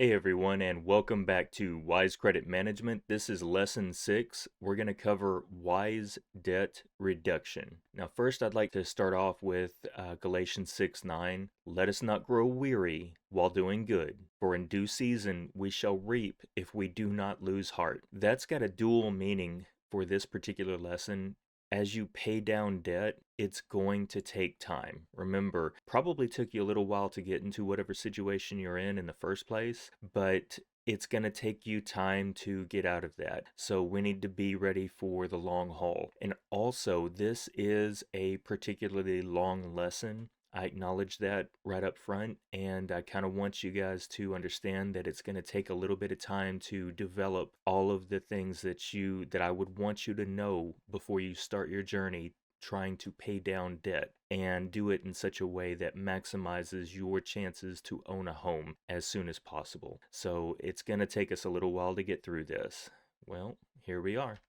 Hey everyone, and welcome back to Wise Credit Management. This is lesson 6. We're going to cover wise debt reduction. Now, first, I'd like to start off with Galatians 6:9. Let us not grow weary while doing good, for in due season we shall reap if we do not lose heart. That's got a dual meaning for this particular lesson. As you pay down debt, it's going to take time. Remember, probably took you a little while to get into whatever situation you're in the first place, but it's going to take you time to get out of that. So we need to be ready for the long haul. And also, this is a particularly long lesson. I acknowledge that right up front, and I kind of want you guys to understand that it's going to take a little bit of time to develop all of the things that I would want you to know before you start your journey trying to pay down debt, and do it in such a way that maximizes your chances to own a home as soon as possible. So it's going to take us a little while to get through this. Well, here we are.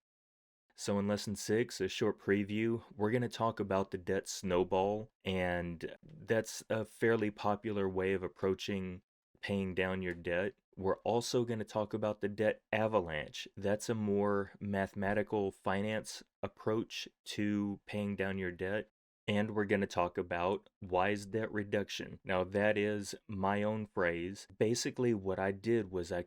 So in lesson 6, a short preview, we're going to talk about the debt snowball, and that's a fairly popular way of approaching paying down your debt. We're also going to talk about the debt avalanche. That's a more mathematical finance approach to paying down your debt. And we're going to talk about wise debt reduction. Now, that is my own phrase. Basically, what I did was I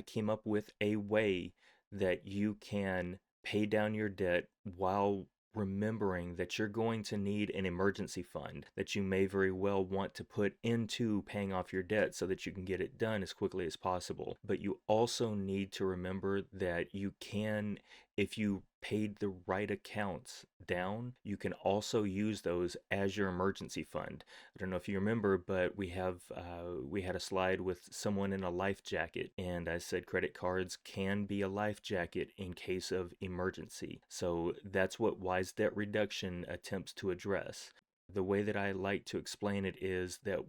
came up with a way that you can pay down your debt while remembering that you're going to need an emergency fund that you may very well want to put into paying off your debt so that you can get it done as quickly as possible. But you also need to remember that you can, if you paid the right accounts down, you can also use those as your emergency fund. I don't know if you remember, but we had a slide with someone in a life jacket, and I said credit cards can be a life jacket in case of emergency. So that's what wise debt reduction attempts to address. The way that I like to explain it is that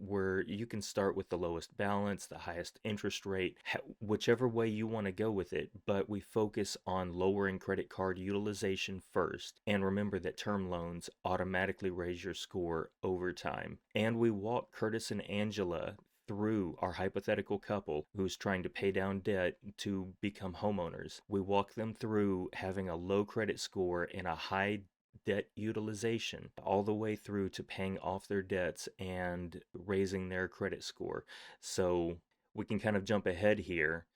you can start with the lowest balance, the highest interest rate, whichever way you want to go with it, but we focus on lowering credit card utilization first. And remember that term loans automatically raise your score over time. And we walk Curtis and Angela through our hypothetical couple who's trying to pay down debt to become homeowners. We walk them through having a low credit score and a high debt utilization all the way through to paying off their debts and raising their credit score. So we can kind of jump ahead here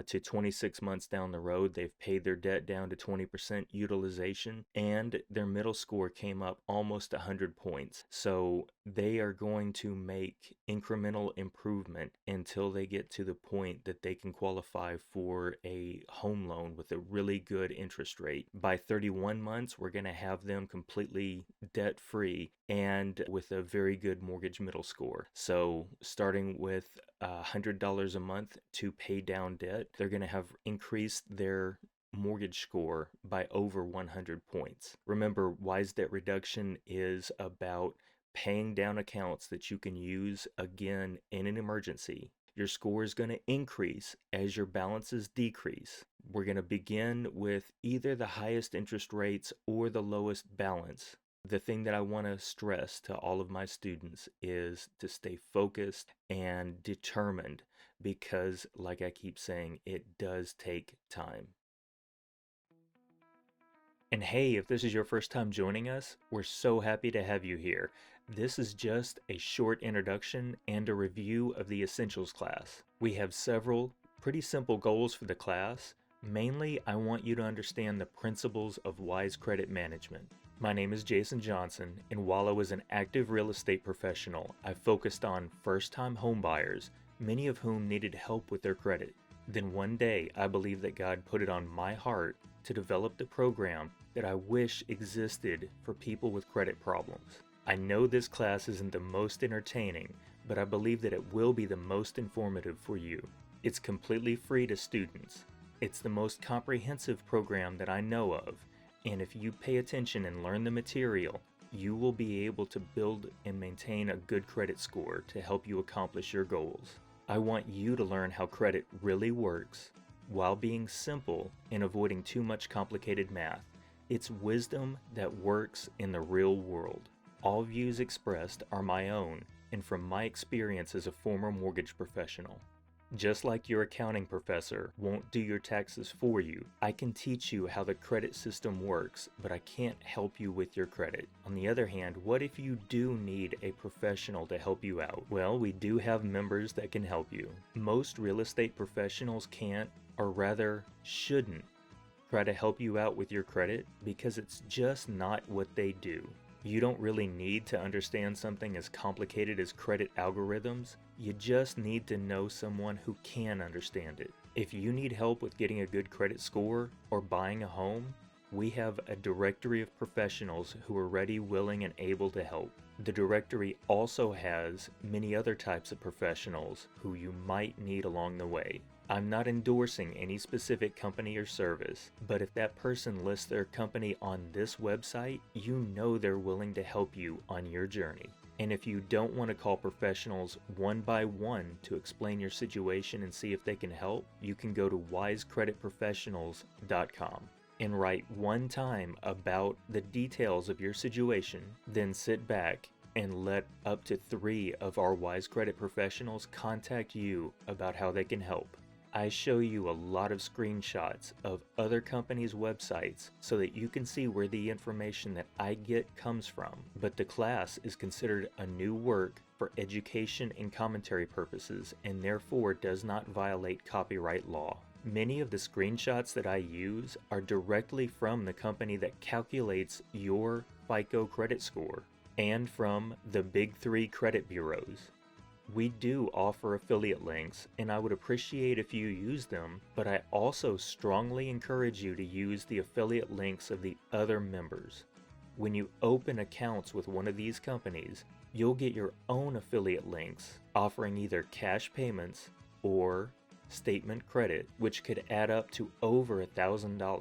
to 26 months down the road. They've paid their debt down to 20% utilization, and their middle score came up almost 100 points. So they are going to make incremental improvement until they get to the point that they can qualify for a home loan with a really good interest rate. By 31 months, we're going to have them completely debt free and with a very good mortgage middle score. So starting with $100 a month to pay down debt, they're going to have increased their mortgage score by over 100 points. Remember, wise debt reduction is about paying down accounts that you can use again in an emergency. Your score is going to increase as your balances decrease. We're going to begin with either the highest interest rates or the lowest balance. The thing that I want to stress to all of my students is to stay focused and determined, because, like I keep saying, it does take time. And hey, if this is your first time joining us, we're so happy to have you here. This is just a short introduction and a review of the Essentials class. We have several pretty simple goals for the class. Mainly, I want you to understand the principles of wise credit management. My name is Jason Johnson, and while I was an active real estate professional, I focused on first-time homebuyers, many of whom needed help with their credit. Then one day, I believe that God put it on my heart to develop the program that I wish existed for people with credit problems. I know this class isn't the most entertaining, but I believe that it will be the most informative for you. It's completely free to students. It's the most comprehensive program that I know of, and if you pay attention and learn the material, you will be able to build and maintain a good credit score to help you accomplish your goals. I want you to learn how credit really works while being simple and avoiding too much complicated math. It's wisdom that works in the real world. All views expressed are my own and from my experience as a former mortgage professional. Just like your accounting professor won't do your taxes for you, I can teach you how the credit system works, but I can't help you with your credit. On the other hand, what if you do need a professional to help you out? Well, we do have members that can help you. Most real estate professionals can't, or rather shouldn't, try to help you out with your credit because it's just not what they do. You don't really need to understand something as complicated as credit algorithms. You just need to know someone who can understand it. If you need help with getting a good credit score or buying a home, we have a directory of professionals who are ready, willing, and able to help. The directory also has many other types of professionals who you might need along the way. I'm not endorsing any specific company or service, but if that person lists their company on this website, you know they're willing to help you on your journey. And if you don't want to call professionals one by one to explain your situation and see if they can help, you can go to wisecreditprofessionals.com and write one time about the details of your situation, then sit back and let up to 3 of our Wise Credit professionals contact you about how they can help. I show you a lot of screenshots of other companies' websites so that you can see where the information that I get comes from, but the class is considered a new work for education and commentary purposes and therefore does not violate copyright law. Many of the screenshots that I use are directly from the company that calculates your FICO credit score and from the big 3 credit bureaus. We do offer affiliate links, and I would appreciate if you use them, but I also strongly encourage you to use the affiliate links of the other members. When you open accounts with one of these companies, you'll get your own affiliate links offering either cash payments or statement credit, which could add up to over $1,000.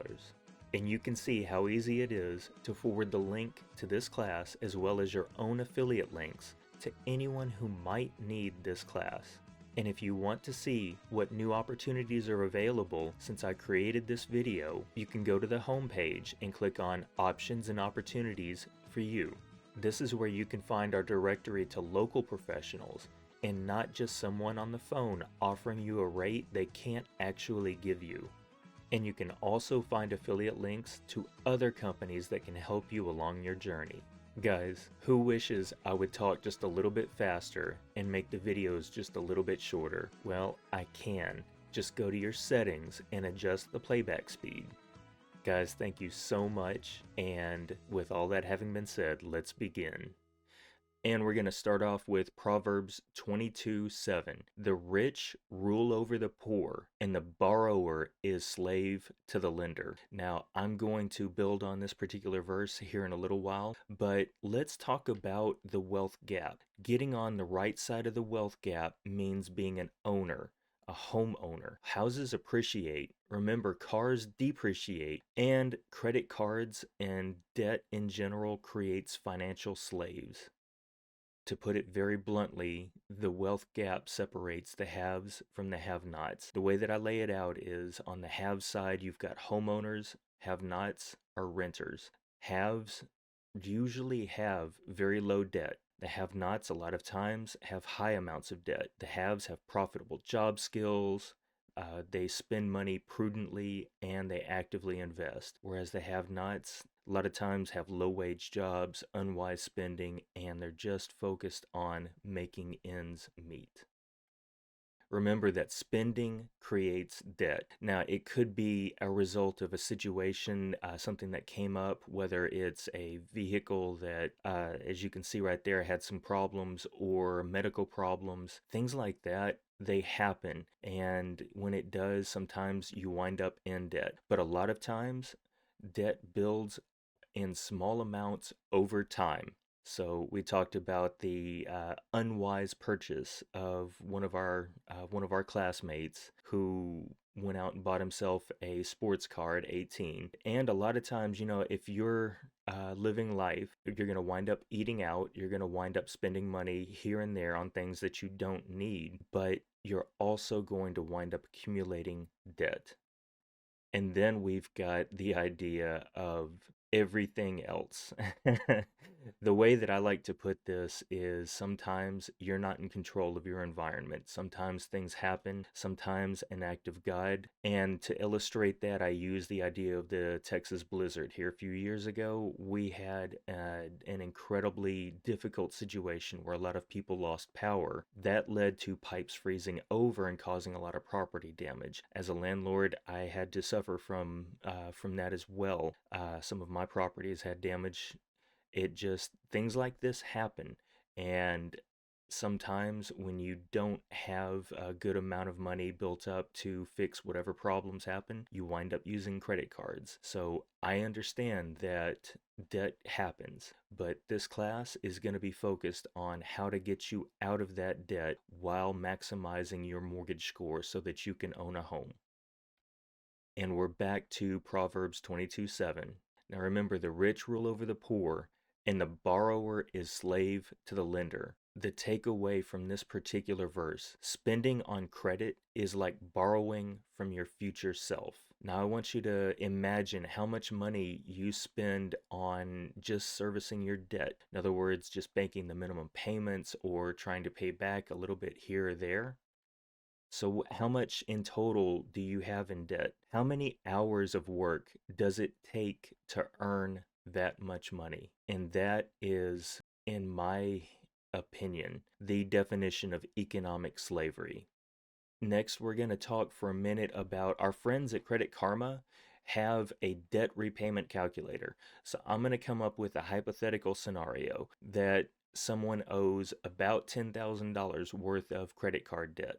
And you can see how easy it is to forward the link to this class as well as your own affiliate links to anyone who might need this class. And if you want to see what new opportunities are available since I created this video, you can go to the home page and click on Options and Opportunities for you. This is where you can find our directory to local professionals and not just someone on the phone offering you a rate they can't actually give you. And you can also find affiliate links to other companies that can help you along your journey. Guys, who wishes I would talk just a little bit faster and make the videos just a little bit shorter? Well, I can. Just go to your settings and adjust the playback speed. Guys, thank you so much, and with all that having been said, let's begin. And we're going to start off with Proverbs 22:7. The rich rule over the poor, and the borrower is slave to the lender. Now, I'm going to build on this particular verse here in a little while, but let's talk about the wealth gap. Getting on the right side of the wealth gap means being an owner, a homeowner. Houses appreciate. Remember, cars depreciate, and credit cards and debt in general creates financial slaves. To put it very bluntly, the wealth gap separates the haves from the have-nots. The way that I lay it out is on the have side, you've got homeowners, have-nots are renters. Haves usually have very low debt. The have-nots a lot of times have high amounts of debt. The haves have profitable job skills, they spend money prudently, and they actively invest. Whereas the have-nots a lot of times have low-wage jobs, unwise spending, and they're just focused on making ends meet. Remember that spending creates debt. Now, it could be a result of a situation, something that came up, whether it's a vehicle that, as you can see right there, had some problems, or medical problems, things like that. They happen, and when it does, sometimes you wind up in debt. But a lot of times, debt builds in small amounts over time. So we talked about the unwise purchase of one of our classmates who went out and bought himself a sports car at 18. And a lot of times, if you're living life, you're going to wind up eating out, you're going to wind up spending money here and there on things that you don't need, but you're also going to wind up accumulating debt. And then we've got the idea of everything else. The way that I like to put this is sometimes you're not in control of your environment. Sometimes things happen, sometimes an act of God. And to illustrate that, I use the idea of the Texas blizzard. Here a few years ago, we had an incredibly difficult situation where a lot of people lost power. That led to pipes freezing over and causing a lot of property damage. As a landlord, I had to suffer from that as well. Some of my properties had damage. It just, things like this happen. And sometimes when you don't have a good amount of money built up to fix whatever problems happen, you wind up using credit cards. So I understand that debt happens, but this class is going to be focused on how to get you out of that debt while maximizing your mortgage score so that you can own a home. And we're back to Proverbs 22:7. Now remember, the rich rule over the poor, and the borrower is slave to the lender. The takeaway from this particular verse: spending on credit is like borrowing from your future self. Now, I want you to imagine how much money you spend on just servicing your debt. In other words, just making the minimum payments or trying to pay back a little bit here or there. So, how much in total do you have in debt? How many hours of work does it take to earn that much money? And that is, in my opinion, the definition of economic slavery. Next, we're going to talk for a minute about our friends at Credit Karma have a debt repayment calculator. So, I'm going to come up with a hypothetical scenario that someone owes about $10,000 worth of credit card debt.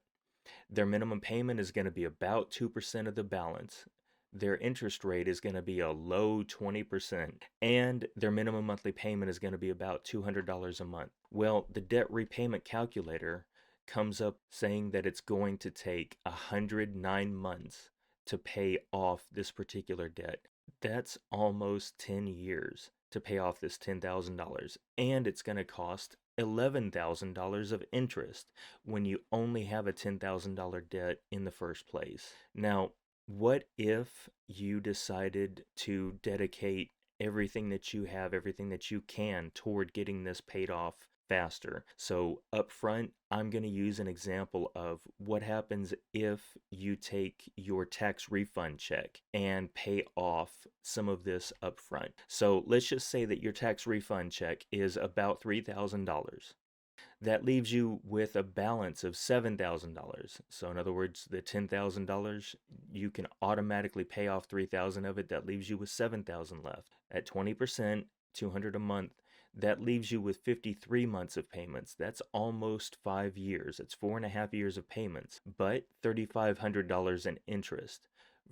Their minimum payment is going to be about 2% of the balance. Their interest rate is going to be a low 20%, and their minimum monthly payment is going to be about $200 a month. Well, the debt repayment calculator comes up saying that it's going to take 109 months to pay off this particular debt. That's almost 10 years to pay off this $10,000, and it's going to cost $11,000 of interest when you only have a $10,000 debt in the first place. Now, what if you decided to dedicate everything that you have, everything that you can toward getting this paid off faster? So, up front, I'm going to use an example of what happens if you take your tax refund check and pay off some of this up front. So, let's just say that your tax refund check is about $3,000. That leaves you with a balance of $7,000. So in other words, the $10,000, you can automatically pay off 3,000 of it. That leaves you with 7,000 left. At 20%, 200 a month, that leaves you with 53 months of payments. That's almost 5 years. It's 4.5 years of payments, but $3,500 in interest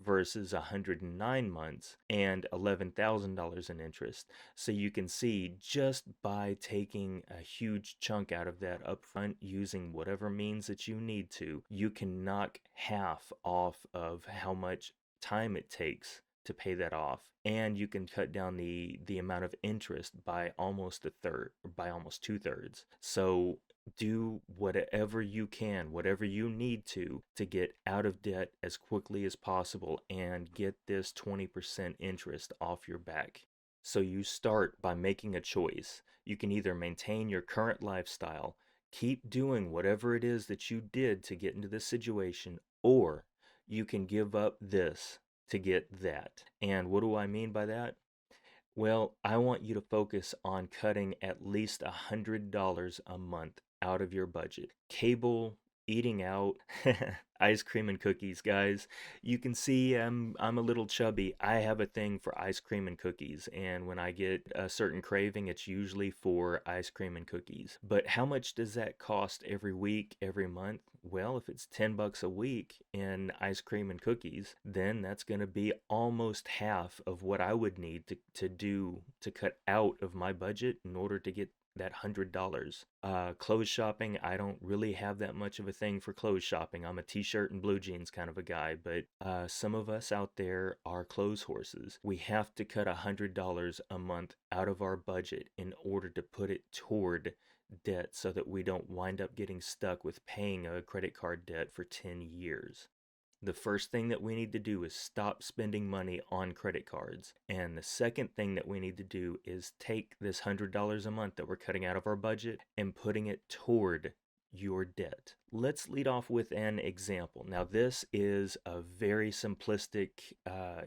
versus 109 months and $11,000 in interest. So you can see, just by taking a huge chunk out of that upfront using whatever means that you need to, you can knock half off of how much time it takes to pay that off, and you can cut down the amount of interest by almost a third, or by almost 2/3. So do whatever you can, whatever you need to get out of debt as quickly as possible and get this 20% interest off your back. So you start by making a choice. You can either maintain your current lifestyle, keep doing whatever it is that you did to get into this situation, or you can give up this to get that. And what do I mean by that? Well, I want you to focus on cutting at least $100 a month out of your budget. Cable, eating out, ice cream and cookies, guys. You can see I'm a little chubby. I have a thing for ice cream and cookies, and when I get a certain craving, it's usually for ice cream and cookies. But how much does that cost every week, every month? Well, if it's $10 a week in ice cream and cookies, then that's going to be almost half of what I would need to cut out of my budget in order to get that $100. Clothes shopping, I don't really have that much of a thing for clothes shopping. I'm a t-shirt and blue jeans kind of a guy, but some of us out there are clothes horses. We have to cut $100 a month out of our budget in order to put it toward debt so that we don't wind up getting stuck with paying a credit card debt for 10 years. The first thing that we need to do is stop spending money on credit cards. And the second thing that we need to do is take this $100 a month that we're cutting out of our budget and putting it toward your debt. Let's lead off with an example. Now, this is a very simplistic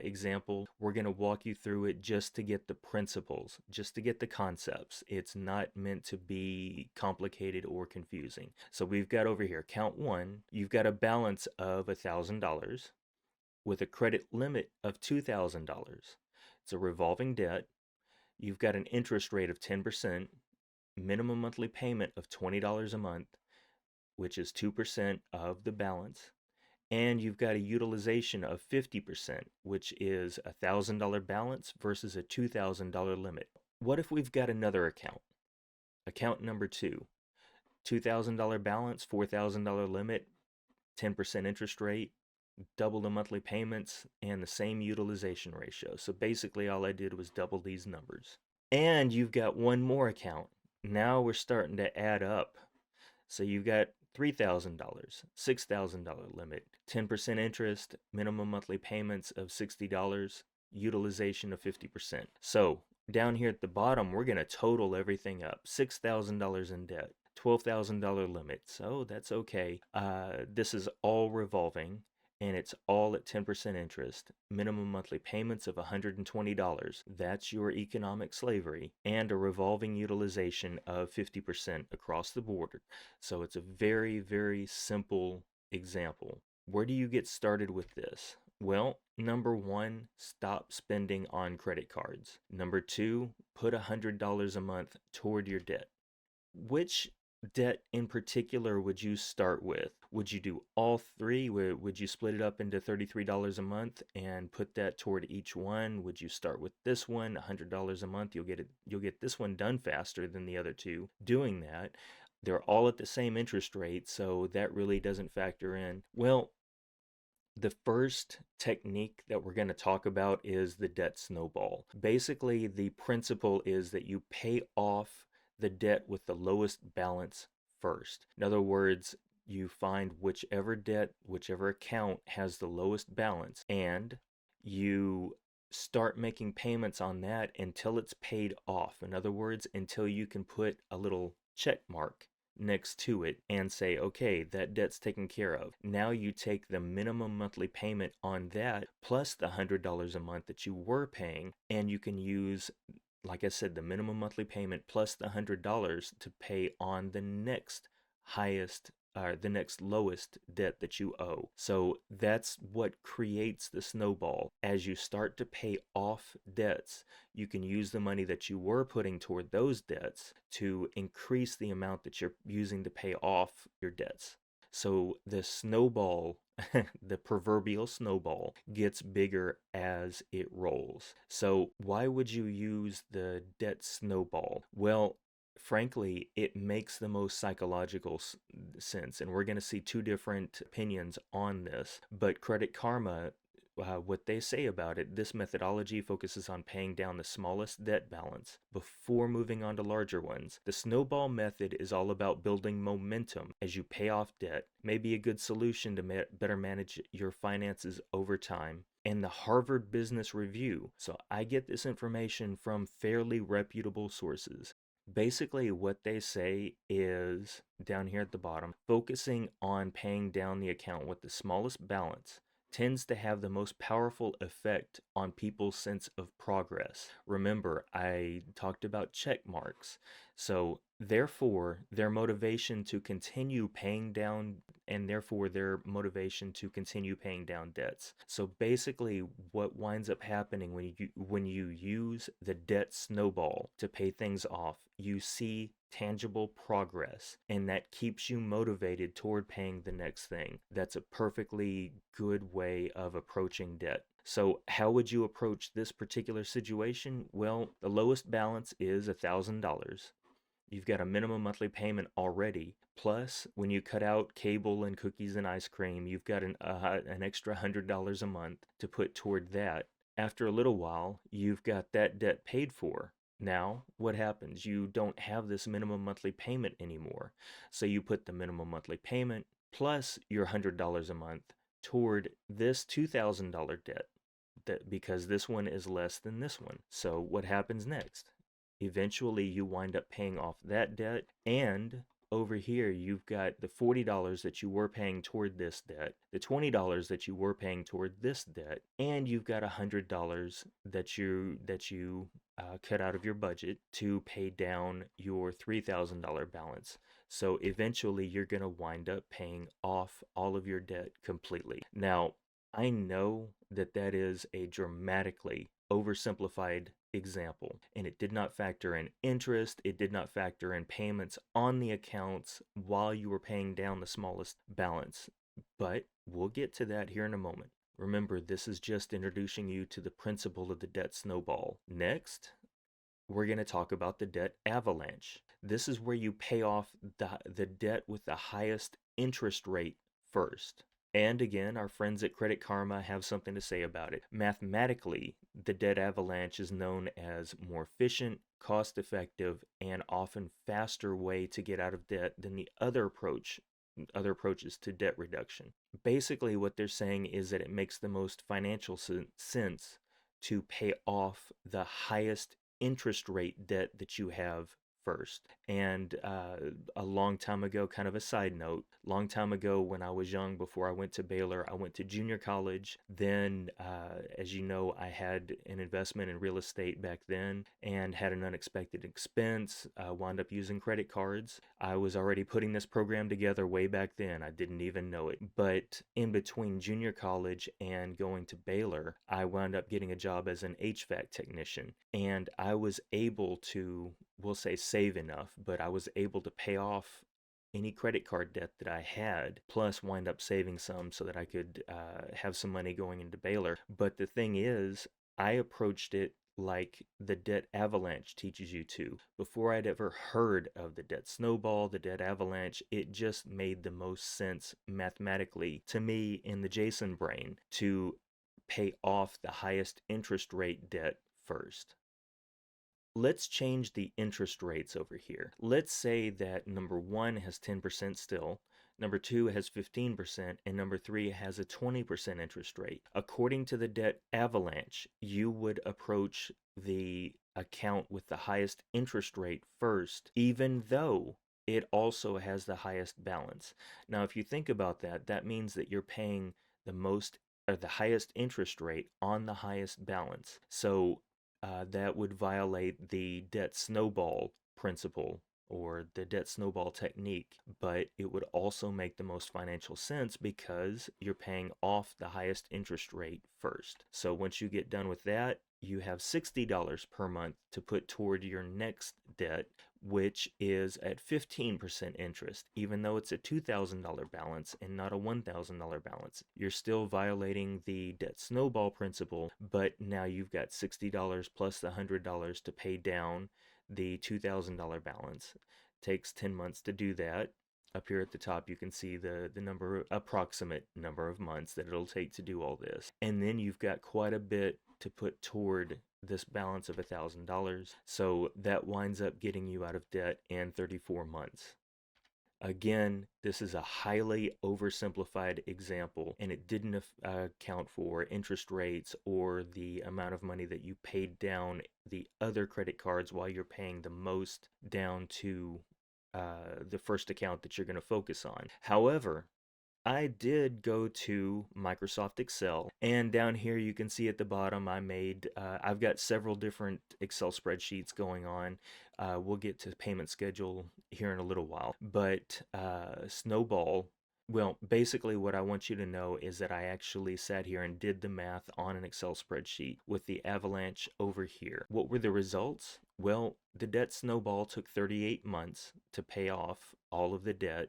example. We're going to walk you through it just to get the principles, just to get the concepts. It's not meant to be complicated or confusing. So we've got over here, count one, you've got a balance of $1,000 with a credit limit of $2,000. It's a revolving debt. You've got an interest rate of 10%, minimum monthly payment of $20 a month, which is 2% of the balance, and you've got a utilization of 50%, which is a $1,000 balance versus a $2,000 limit. What if we've got another account? Account number two, $2,000 balance, $4,000 limit, 10% interest rate, double the monthly payments, and the same utilization ratio. So basically all I did was double these numbers. And you've got one more account. Now we're starting to add up. So you've got $3,000, $6,000 limit, 10% interest, minimum monthly payments of $60, utilization of 50%. So down here at the bottom, we're going to total everything up. $6,000 in debt, $12,000 limit. So that's okay. This is all revolving, and it's all at 10% interest, minimum monthly payments of $120. That's your economic slavery, and a revolving utilization of 50% across the board. So it's a very, very simple example. Where do you get started with this? Well, number one, stop spending on credit cards. Number two, put $100 a month toward your debt. Which debt in particular would you start with? Would you do all three? Would you split it up into $33 a month and put that toward each one? Would you start with this one, $100 a month? You'll get this one done faster than the other two doing that. They're all at the same interest rate, so that really doesn't factor in. Well, the first technique that we're going to talk about is the debt snowball. Basically, the principle is that you pay off the debt with the lowest balance first. In other words, you find whichever debt, whichever account has the lowest balance, and you start making payments on that until it's paid off. In other words, until you can put a little check mark next to it and say, okay, that debt's taken care of. Now you take the minimum monthly payment on that plus the $100 a month that you were paying, and you can use, like I said, the minimum monthly payment plus the $100 to pay on the next highest or the next lowest debt that you owe. So that's what creates the snowball. As you start to pay off debts, you can use the money that you were putting toward those debts to increase the amount that you're using to pay off your debts. So the snowball, the proverbial snowball, gets bigger as it rolls. So why would you use the debt snowball? Well, frankly, it makes the most psychological sense. And we're going to see two different opinions on this. But Credit Karma, what they say about it, this methodology focuses on paying down the smallest debt balance before moving on to larger ones. The snowball method is all about building momentum as you pay off debt, may be a good solution to better manage your finances over time. And the Harvard Business Review, so I get this information from fairly reputable sources. Basically, what they say is, down here at the bottom, focusing on paying down the account with the smallest balance tends to have the most powerful effect on people's sense of progress. Remember, I talked about check marks. So therefore, their motivation to continue paying down, and therefore their motivation to continue paying down debts. So basically, what winds up happening when you use the debt snowball to pay things off, you see tangible progress, and that keeps you motivated toward paying the next thing. That's a perfectly good way of approaching debt. So how would you approach this particular situation? Well, the lowest balance is $1,000. You've got a minimum monthly payment already. Plus, when you cut out cable and cookies and ice cream, you've got an extra $100 a month to put toward that. After a little while, you've got that debt paid for. Now, what happens? You don't have this minimum monthly payment anymore. So you put the minimum monthly payment plus your $100 a month toward this $2,000 debt, because this one is less than this one. So what happens next? Eventually you wind up paying off that debt, and over here you've got the $40 that you were paying toward this debt, the $20 that you were paying toward this debt, and you've got $100 that you cut out of your budget to pay down your $3,000 balance. So eventually you're going to wind up paying off all of your debt completely. Now, I know that that is a dramatically oversimplified example, and it did not factor in interest, it did not factor in payments on the accounts while you were paying down the smallest balance. But we'll get to that here in a moment. Remember, this is just introducing you to the principle of the debt snowball. Next, we're going to talk about the debt avalanche. This is where you pay off the debt with the highest interest rate first. And again, our friends at Credit Karma have something to say about it. Mathematically, the debt avalanche is known as more efficient, cost-effective, and often faster way to get out of debt than the other approaches to debt reduction. Basically, what they're saying is that it makes the most financial sense to pay off the highest interest rate debt that you have first. And a long time ago, kind of a side note, long time ago when I was young, before I went to Baylor, I went to junior college. Then, as you know, I had an investment in real estate back then and had an unexpected expense, wound up using credit cards. I was already putting this program together way back then. I didn't even know it. But in between junior college and going to Baylor, I wound up getting a job as an HVAC technician. And I was able to, we'll say, save enough, but I was able to pay off any credit card debt that I had, plus wind up saving some so that I could have some money going into Baylor. But the thing is, I approached it like the debt avalanche teaches you to. Before I'd ever heard of the debt snowball, the debt avalanche, it just made the most sense mathematically to me in the Jason brain to pay off the highest interest rate debt first. Let's change the interest rates over here. Let's say that number 1 has 10% still, number 2 has 15%, and number 3 has a 20% interest rate. According to the debt avalanche, you would approach the account with the highest interest rate first, even though it also has the highest balance. Now, if you think about that, that means that you're paying the most or the highest interest rate on the highest balance. So that would violate the debt snowball principle or the debt snowball technique, but it would also make the most financial sense because you're paying off the highest interest rate first. So once you get done with that, you have $60 per month to put toward your next debt, which is at 15% interest. Even though it's a $2,000 balance and not a $1,000 balance, you're still violating the debt snowball principle, but now you've got $60 plus the $100 to pay down the $2,000 balance. Takes 10 months to do that. Up here at the top, you can see the approximate number of months that it'll take to do all this. And then you've got quite a bit to put toward this balance of $1,000. So that winds up getting you out of debt in 34 months. Again, this is a highly oversimplified example, and it didn't account for interest rates or the amount of money that you paid down the other credit cards while you're paying the most down to the first account that you're going to focus on. However, I did go to Microsoft Excel, and down here you can see at the bottom I've got several different Excel spreadsheets going on. We'll get to payment schedule here in a little while, but Snowball, well, basically what I want you to know is that I actually sat here and did the math on an Excel spreadsheet with the Avalanche over here. What were the results? Well, the debt Snowball took 38 months to pay off all of the debt,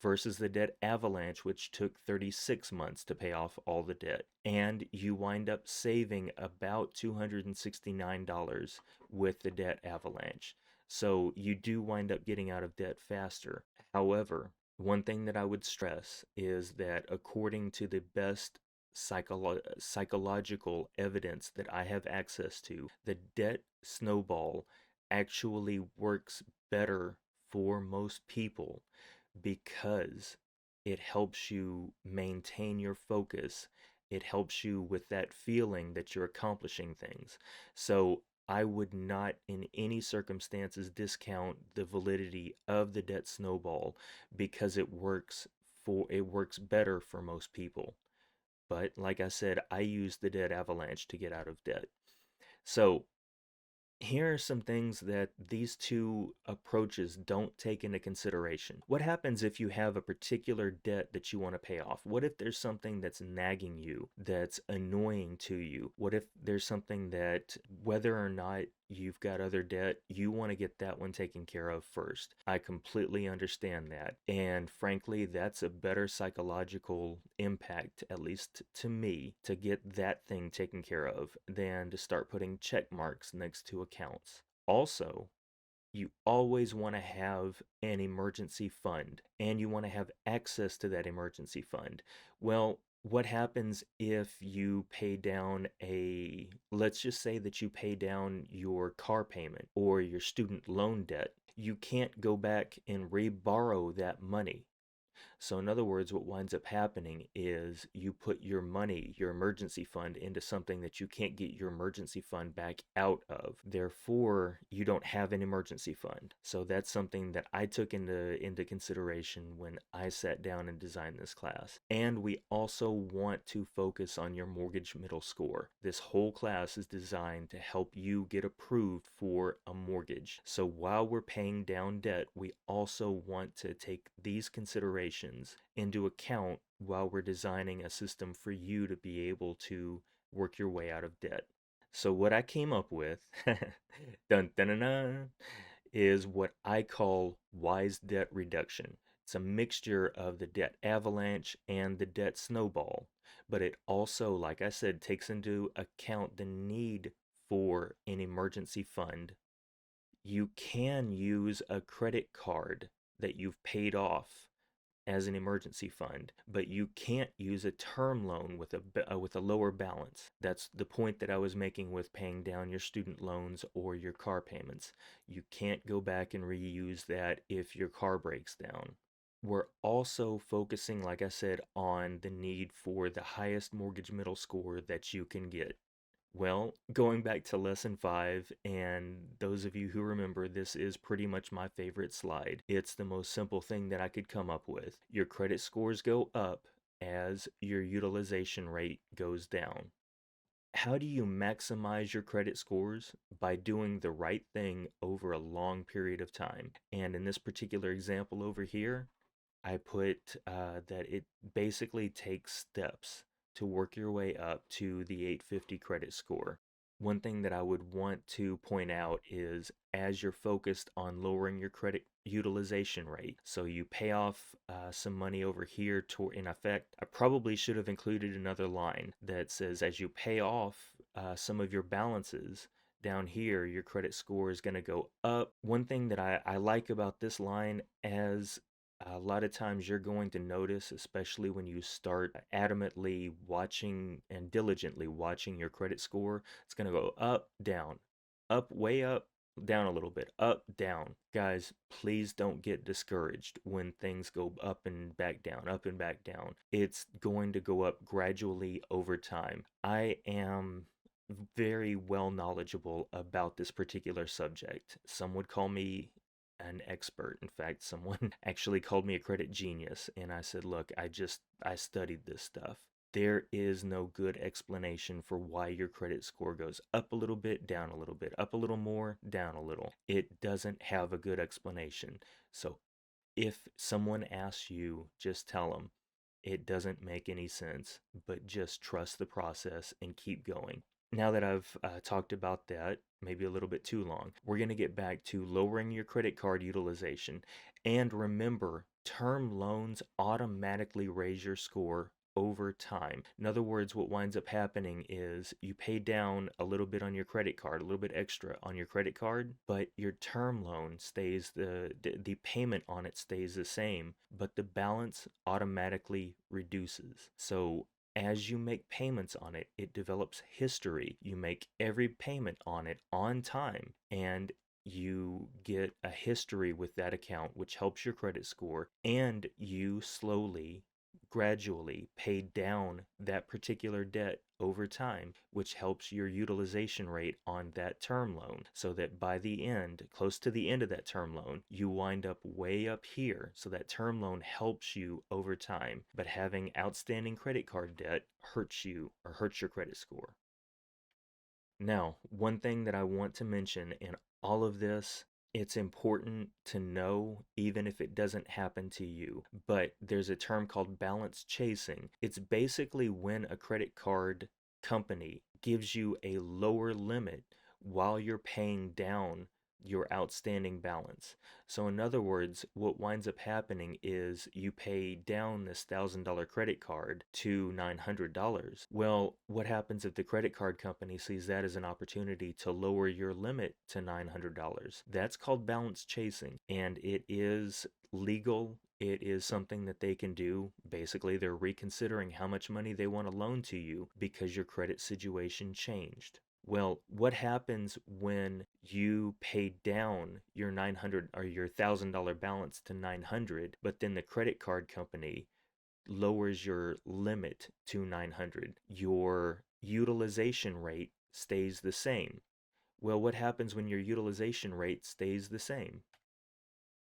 versus the debt avalanche, which took 36 months to pay off all the debt. And you wind up saving about $269 with the debt avalanche. So you do wind up getting out of debt faster. However, one thing that I would stress is that according to the best psychological evidence that I have access to, the debt snowball actually works better for most people because It helps you maintain your focus. It helps you with that feeling that you're accomplishing things. So I would not in any circumstances discount the validity of the debt snowball because it works better for most people. But like I said, I use the debt avalanche to get out of debt. So here are some things that these two approaches don't take into consideration. What happens if you have a particular debt that you want to pay off? What if there's something that's nagging you, that's annoying to you? What if there's something that, whether or not you've got other debt, you want to get that one taken care of first? I completely understand that. And frankly, that's a better psychological impact, at least to me, to get that thing taken care of than to start putting check marks next to accounts. Also, you always want to have an emergency fund and you want to have access to that emergency fund. Well, what happens if you pay down let's just say that you pay down your car payment or your student loan debt? You can't go back and re-borrow that money. So, in other words, what winds up happening is you put your money, your emergency fund, into something that you can't get your emergency fund back out of. Therefore, you don't have an emergency fund. So, that's something that I took into consideration when I sat down and designed this class. And we also want to focus on your mortgage middle score. This whole class is designed to help you get approved for a mortgage. So, while we're paying down debt, we also want to take these considerations into account while we're designing a system for you to be able to work your way out of debt. So what I came up with dun, dun, dun, dun, is what I call wise debt reduction. It's a mixture of the debt avalanche and the debt snowball, but it also, like I said, takes into account the need for an emergency fund. You can use a credit card that you've paid off as an emergency fund, but you can't use a term loan with a lower balance. That's the point that I was making with paying down your student loans or your car payments. You can't go back and reuse that if your car breaks down. We're also focusing, like I said, on the need for the highest mortgage middle score that you can get. Well, going back to lesson 5, and those of you who remember, this is pretty much my favorite slide. It's the most simple thing that I could come up with. Your credit scores go up as your utilization rate goes down. How do you maximize your credit scores? By doing the right thing over a long period of time. And in this particular example over here, I put that it basically takes steps to work your way up to the 850 credit score. One thing that I would want to point out is as you're focused on lowering your credit utilization rate, so you pay off some money over here in effect, I probably should have included another line that says as you pay off some of your balances, down here, your credit score is going to go up. One thing that I like about this line, as a lot of times you're going to notice, especially when you start adamantly watching and diligently watching your credit score, it's going to go up, way up, down a little bit, up, down. Guys, please don't get discouraged when things go up and back down, up and back down. It's going to go up gradually over time. I am very well knowledgeable about this particular subject. Some would call me an expert. In fact, someone actually called me a credit genius, and I said, look, I studied this stuff. There is no good explanation for why your credit score goes up a little bit, down a little bit, up a little more, down a little. It doesn't have a good explanation. So if someone asks you, just tell them it doesn't make any sense, but just trust the process and keep going. Now that I've talked about that, maybe a little bit too long, we're going to get back to lowering your credit card utilization. And remember, term loans automatically raise your score over time. In other words, what winds up happening is you pay down a little bit on your credit card, a little bit extra on your credit card, but your term loan stays the payment on it stays the same, but the balance automatically reduces. So as you make payments on it, it develops history. You make every payment on it on time, and you get a history with that account, which helps your credit score, and you slowly, gradually pay down that particular debt over time, which helps your utilization rate on that term loan, so that by the end, close to the end of that term loan, you wind up way up here. So that term loan helps you over time, but having outstanding credit card debt hurts you or hurts your credit score. Now, one thing that I want to mention in all of this, it's important to know even if it doesn't happen to you, but there's a term called balance chasing. It's basically when a credit card company gives you a lower limit while you're paying down your outstanding balance. So in other words, what winds up happening is you pay down this $1,000 credit card to $900. Well, what happens if the credit card company sees that as an opportunity to lower your limit to $900? That's called balance chasing, and it is legal. It is something that they can do. Basically, they're reconsidering how much money they want to loan to you because your credit situation changed. Well, what happens when you pay down your 900 or your $1,000 balance to 900, but then the credit card company lowers your limit to 900? Your utilization rate stays the same. Well, what happens when your utilization rate stays the same?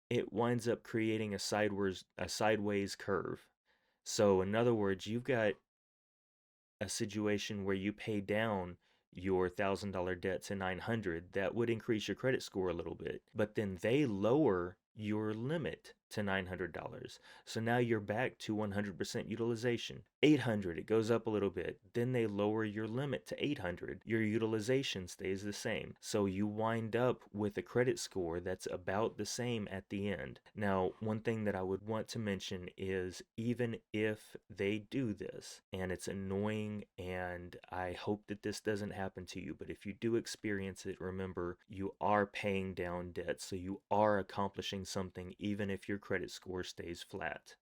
It winds up creating a sideways curve. So in other words, you've got a situation where you pay down your $1,000 debt to 900, that would increase your credit score a little bit. But then they lower your limit to $900. So now you're back to 100% utilization. 800, it goes up a little bit. Then they lower your limit to 800. Your utilization stays the same. So you wind up with a credit score that's about the same at the end. Now, one thing that I would want to mention is even if they do this, and it's annoying, and I hope that this doesn't happen to you, but if you do experience it, remember you are paying down debt, so you are accomplishing something even if your credit score stays flat.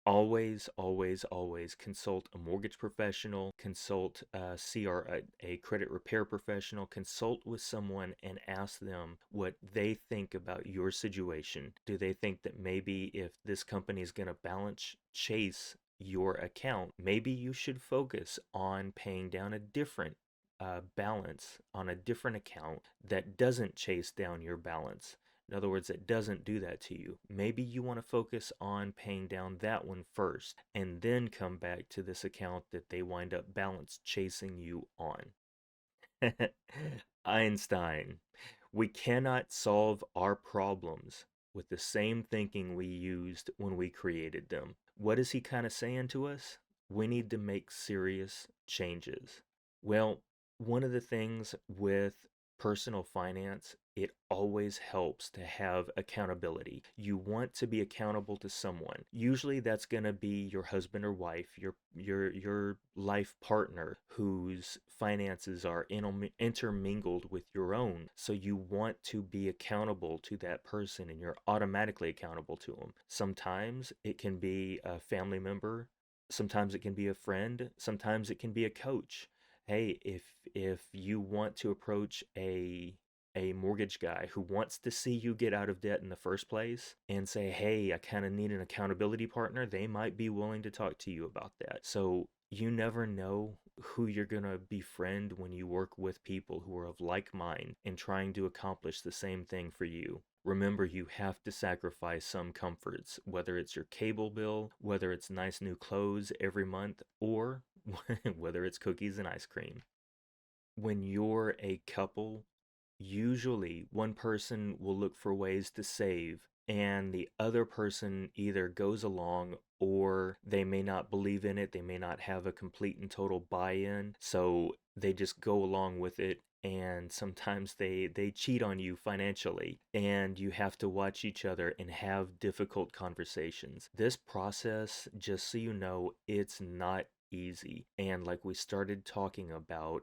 Always, always, always consult a mortgage professional, consult a credit repair professional, consult with someone and ask them what they think about your situation. Do they think that maybe if this company is going to balance chase your account, maybe you should focus on paying down a different balance on a different account that doesn't chase down your balance? In other words, it doesn't do that to you. Maybe you want to focus on paying down that one first and then come back to this account that they wind up balance chasing you on. Einstein. We cannot solve our problems with the same thinking we used when we created them. What is he kind of saying to us? We need to make serious changes. Well, one of the things with personal finance, it always helps to have accountability. You want to be accountable to someone. Usually that's going to be your husband or wife, your life partner whose finances are intermingled with your own. So you want to be accountable to that person, and you're automatically accountable to them. Sometimes it can be a family member, sometimes it can be a friend, sometimes it can be a coach. Hey, if you want to approach a mortgage guy who wants to see you get out of debt in the first place and say, hey, I kind of need an accountability partner, they might be willing to talk to you about that. So you never know who you're going to befriend when you work with people who are of like mind and trying to accomplish the same thing for you. Remember, you have to sacrifice some comforts, whether it's your cable bill, whether it's nice new clothes every month, or whether it's cookies and ice cream. When you're a couple, usually one person will look for ways to save, and the other person either goes along or they may not believe in it. They may not have a complete and total buy-in, so they just go along with it. And sometimes they cheat on you financially, and you have to watch each other and have difficult conversations. This process, just so you know, it's not easy. And like we started talking about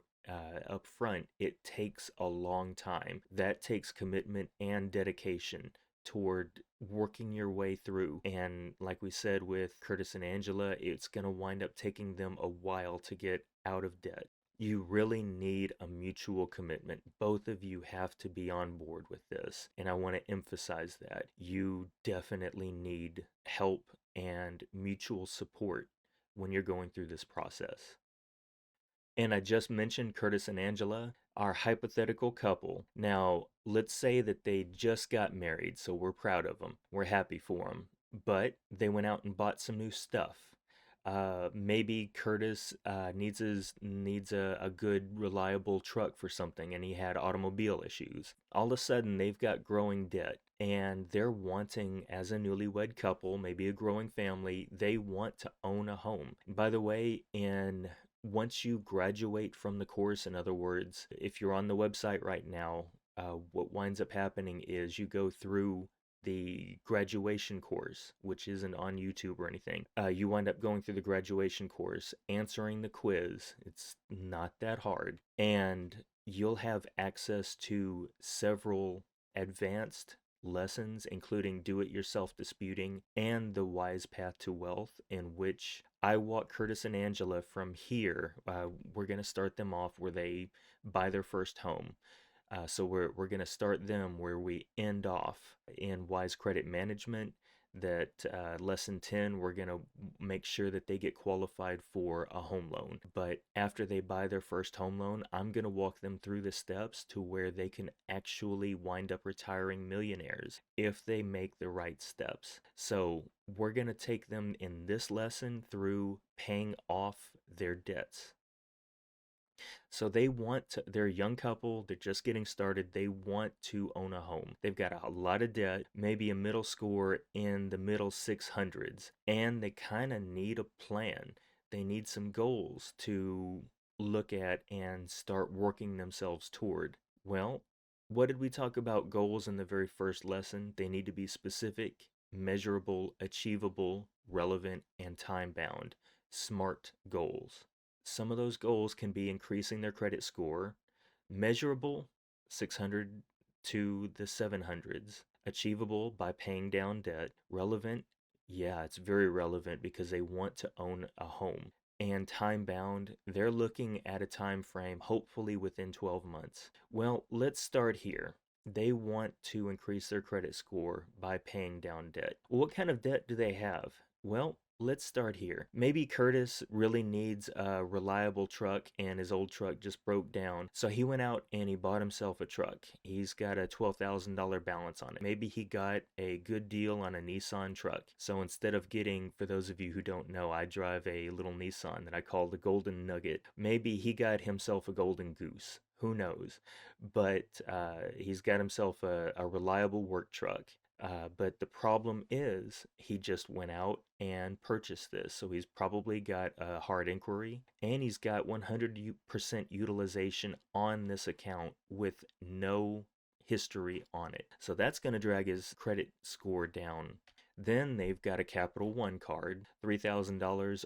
up front, it takes a long time. That takes commitment and dedication toward working your way through. And like we said with Curtis and Angela, it's going to wind up taking them a while to get out of debt. You really need a mutual commitment. Both of you have to be on board with this. And I want to emphasize that. You definitely need help and mutual support when you're going through this process. And I just mentioned Curtis and Angela, our hypothetical couple. Now, let's say that they just got married, so we're proud of them. We're happy for them. But they went out and bought some new stuff. Maybe Curtis needs a good reliable truck for something, and he had automobile issues. All of a sudden, they've got growing debt, and they're wanting, as a newlywed couple, maybe a growing family, they want to own a home. By the way, in once you graduate from the course, in other words, if you're on the website right now, what winds up happening is you go through the graduation course, which isn't on YouTube or anything. You wind up going through the graduation course, answering the quiz. It's not that hard. And you'll have access to several advanced lessons, including do it yourself disputing and the wise path to wealth, in which I walk Curtis and Angela from here. We're going to start them off where they buy their first home. So we're going to start them where we end off in wise credit management. That lesson 10, we're going to make sure that they get qualified for a home loan. But after they buy their first home loan, I'm going to walk them through the steps to where they can actually wind up retiring millionaires if they make the right steps. So we're going to take them in this lesson through paying off their debts. So they're a young couple, they're just getting started, they want to own a home. They've got a lot of debt, maybe a middle score in the middle 600s, and they kind of need a plan. They need some goals to look at and start working themselves toward. Well, what did we talk about goals in the very first lesson? They need to be specific, measurable, achievable, relevant, and time bound. SMART goals. Some of those goals can be increasing their credit score, measurable 600 to the 700s, achievable by paying down debt, relevant, yeah, it's very relevant because they want to own a home. And time bound, they're looking at a time frame hopefully within 12 months. Well, let's start here. They want to increase their credit score by paying down debt. What kind of debt do they have? Well, let's start here. Maybe Curtis really needs a reliable truck and his old truck just broke down. So he went out and he bought himself a truck. He's got a $12,000 balance on it. Maybe he got a good deal on a Nissan truck. So instead of getting, for those of you who don't know, I drive a little Nissan that I call the Golden Nugget. Maybe he got himself a Golden Goose. Who knows? But he's got himself a reliable work truck. But the problem is he just went out and purchased this. So he's probably got a hard inquiry and he's got 100% utilization on this account with no history on it. So that's going to drag his credit score down. Then they've got a Capital One card, $3,000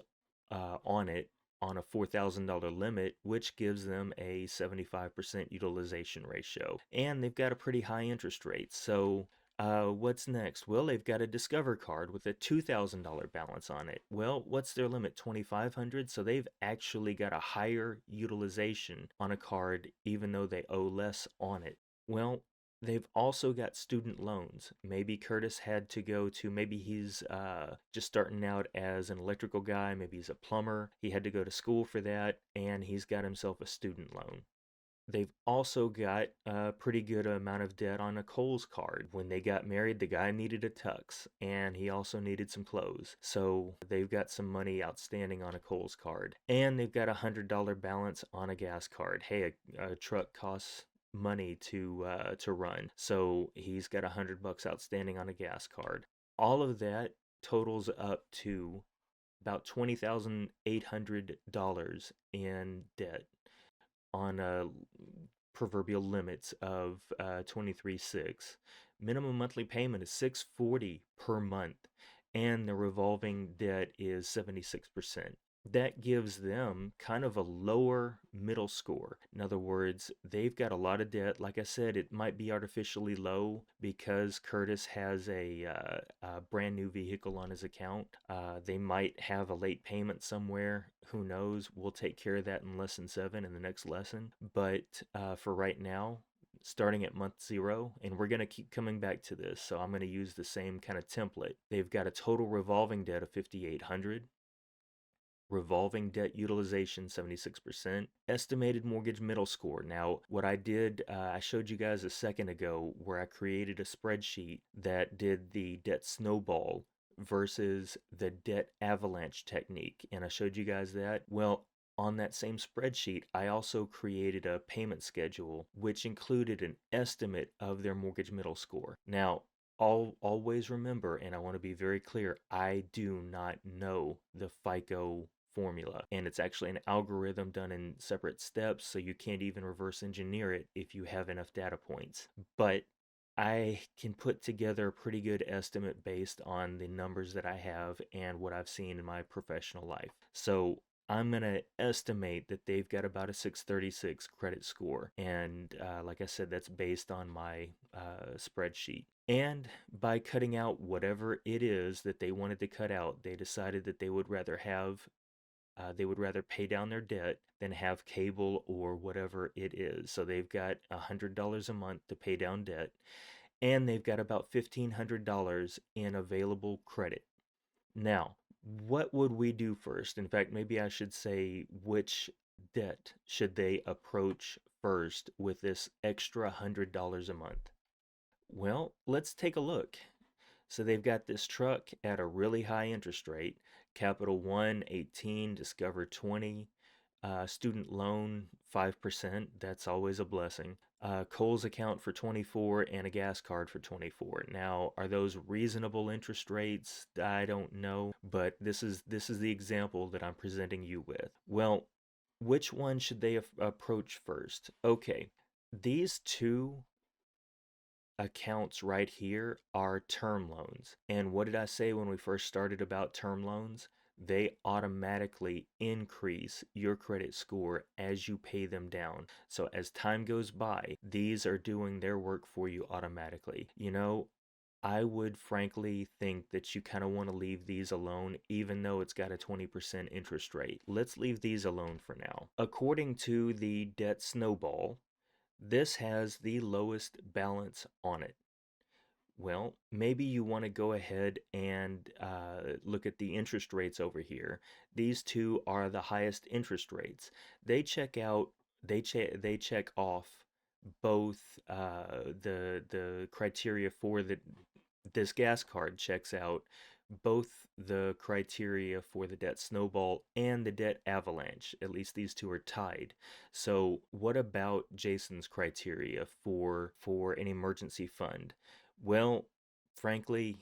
on it on a $4,000 limit, which gives them a 75% utilization ratio. And they've got a pretty high interest rate. So what's next? Well, they've got a Discover card with a $2,000 balance on it. Well, what's their limit? 2,500. So they've actually got a higher utilization on a card, even though they owe less on it. Well, they've also got student loans. Maybe Curtis had to go to, maybe he's just starting out as an electrical guy, maybe he's a plumber. He had to go to school for that, and he's got himself a student loan. They've also got a pretty good amount of debt on a Kohl's card. When they got married, the guy needed a tux and he also needed some clothes. So they've got some money outstanding on a Kohl's card. And they've got a $100 balance on a gas card. Hey, a truck costs money to run. So he's got $100 outstanding on a gas card. All of that totals up to about $20,800 in debt on proverbial limits of 23.6. Minimum monthly payment is $640 per month, and the revolving debt is 76%. that gives them kind of a lower middle score. In other words, they've got a lot of debt. Like I said, it might be artificially low because Curtis has a brand new vehicle on his account. They might have a late payment somewhere. Who knows? We'll take care of that in lesson 7 in the next lesson. But for right now, starting at month 0, and we're going to keep coming back to this, so I'm going to use the same kind of template. They've got a total revolving debt of 5,800. Revolving debt utilization 76%, estimated mortgage middle score. Now what I did, I showed you guys a second ago where I created a spreadsheet that did the debt snowball versus the debt avalanche technique, and I showed you guys that. Well, on that same spreadsheet, I also created a payment schedule which included an estimate of their mortgage middle score. Now always remember, and I want to be very clear, I do not know the FICO formula, and it's actually an algorithm done in separate steps, so you can't even reverse engineer it if you have enough data points. But I can put together a pretty good estimate based on the numbers that I have and what I've seen in my professional life. So I'm going to estimate that they've got about a 636 credit score. And like I said, that's based on my spreadsheet. And by cutting out whatever it is that they wanted to cut out, they decided that they would rather pay down their debt than have cable or whatever it is. So they've got $100 a month to pay down debt, and they've got about $1,500 in available credit. Now, what would we do first? In fact, maybe I should say, which debt should they approach first with this extra $100 a month? Well, let's take a look. So they've got this truck at a really high interest rate. Capital One 18, Discover 20, student loan 5%. That's always a blessing. Kohl's account for 24 and a gas card for 24. Now, are those reasonable interest rates? I don't know, but this is the example that I'm presenting you with. Well, which one should they approach first? Okay, these two accounts right here are term loans. And what did I say when we first started about term loans? They automatically increase your credit score as you pay them down. So as time goes by, these are doing their work for you automatically. I would frankly think that you kind of want to leave these alone, even though it's got a 20% interest rate. Let's leave these alone for now. According to the debt snowball, this has the lowest balance on it. Well, maybe you want to go ahead and look at the interest rates over here. These two are the highest interest rates. They check out, they check off both the criteria for this gas card checks out both the criteria for the debt snowball and the debt avalanche. At least these two are tied. So what about Jason's criteria for an emergency fund? Well, frankly,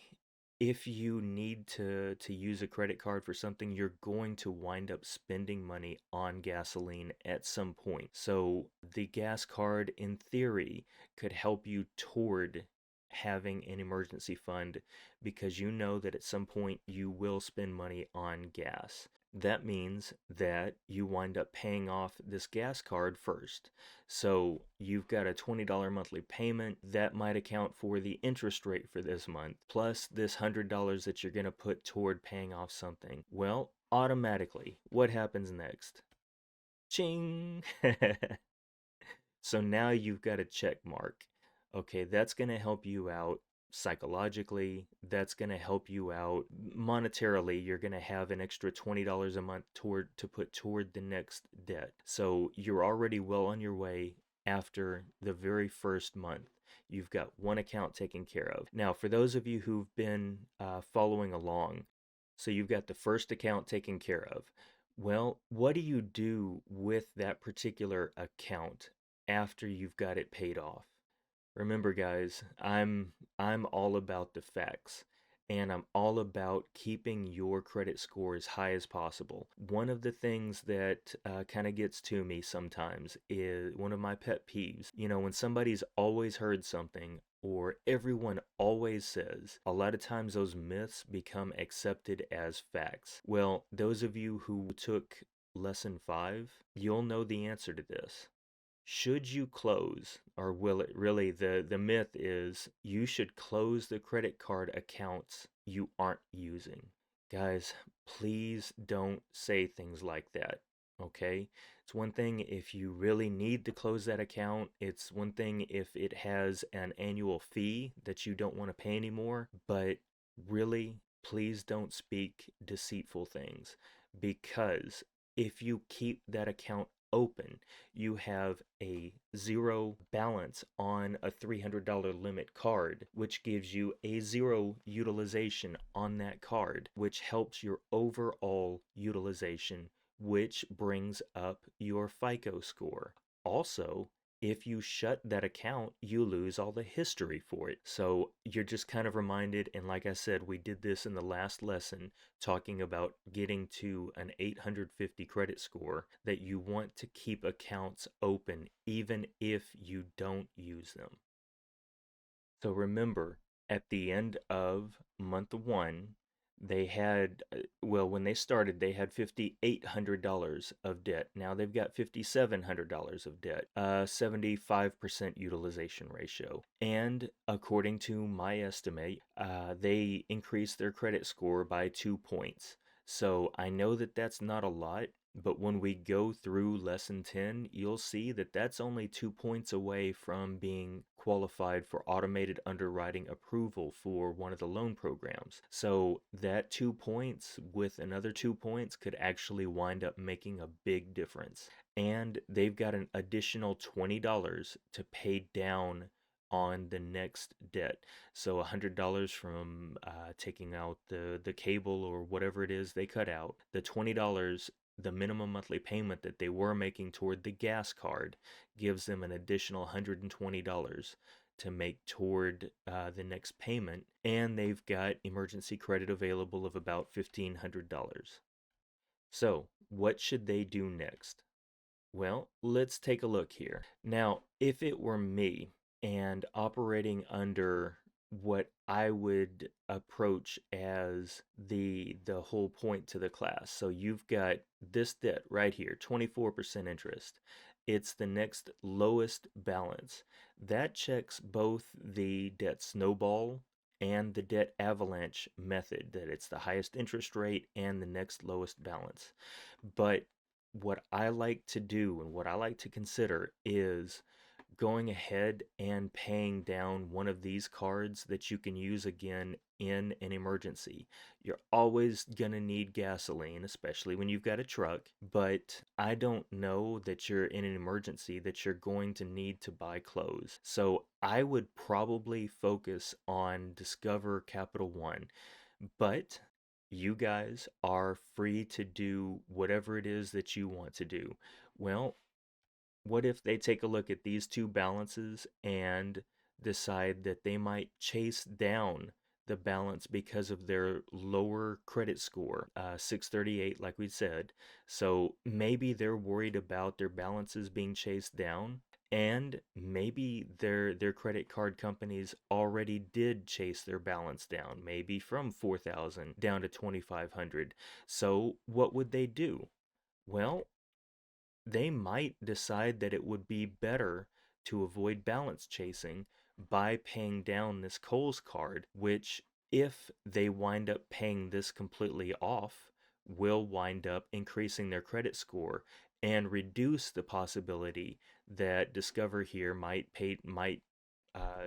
if you need to use a credit card for something, you're going to wind up spending money on gasoline at some point. So the gas card, in theory, could help you toward having an emergency fund because you know that at some point you will spend money on gas. That means that you wind up paying off this gas card first. So you've got a $20 monthly payment that might account for the interest rate for this month, plus this $100 that you're going to put toward paying off something. Well, automatically, what happens next? Ching! So now you've got a check mark. Okay, that's going to help you out psychologically. That's going to help you out monetarily. You're going to have an extra $20 a month to put toward the next debt. So you're already well on your way after the very first month. You've got one account taken care of. Now, for those of you who've been following along, so you've got the first account taken care of. Well, what do you do with that particular account after you've got it paid off? Remember, guys, I'm all about the facts, and I'm all about keeping your credit score as high as possible. One of the things that kind of gets to me sometimes is one of my pet peeves. When somebody's always heard something or everyone always says, a lot of times those myths become accepted as facts. Well, those of you who took lesson 5, you'll know the answer to this. Should you close, or will it really, the myth is you should close the credit card accounts you aren't using. Guys, please don't say things like that, okay? It's one thing if you really need to close that account. It's one thing if it has an annual fee that you don't want to pay anymore, but really, please don't speak deceitful things, because if you keep that account open, you have a zero balance on a $300 limit card, which gives you a zero utilization on that card, which helps your overall utilization, which brings up your FICO score. Also, if you shut that account, you lose all the history for it. So you're just kind of reminded, and like I said, we did this in the last lesson, talking about getting to an 850 credit score, that you want to keep accounts open even if you don't use them. So remember, at the end of month 1, they had, well, when they started, they had $5,800 of debt. Now they've got $5,700 of debt, 75% utilization ratio. And according to my estimate, they increased their credit score by 2 points. So I know that that's not a lot, but when we go through lesson 10, you'll see that that's only 2 points away from being qualified for automated underwriting approval for one of the loan programs. So that 2 points with another 2 points could actually wind up making a big difference. And they've got an additional $20 to pay down on the next debt. So $100 from taking out the cable or whatever it is they cut out. The $20, the minimum monthly payment that they were making toward the gas card, gives them an additional $120 to make toward the next payment. And they've got emergency credit available of about $1,500. So what should they do next? Well, let's take a look here. Now, if it were me and operating under what I would approach as the whole point to the class. So you've got this debt right here, 24% interest. It's the next lowest balance. That checks both the debt snowball and the debt avalanche method, that it's the highest interest rate and the next lowest balance. But what I like to do and what I like to consider is going ahead and paying down one of these cards that you can use again in an emergency. You're always going to need gasoline, especially when you've got a truck, but I don't know that you're in an emergency that you're going to need to buy clothes. So I would probably focus on Discover Capital One, but you guys are free to do whatever it is that you want to do. Well, what if they take a look at these two balances and decide that they might chase down the balance because of their lower credit score, 638, like we said? So maybe they're worried about their balances being chased down, and maybe their credit card companies already did chase their balance down, maybe from 4,000 down to 2,500. So what would they do? Well, they might decide that it would be better to avoid balance chasing by paying down this Kohl's card, which, if they wind up paying this completely off, will wind up increasing their credit score and reduce the possibility that Discover here might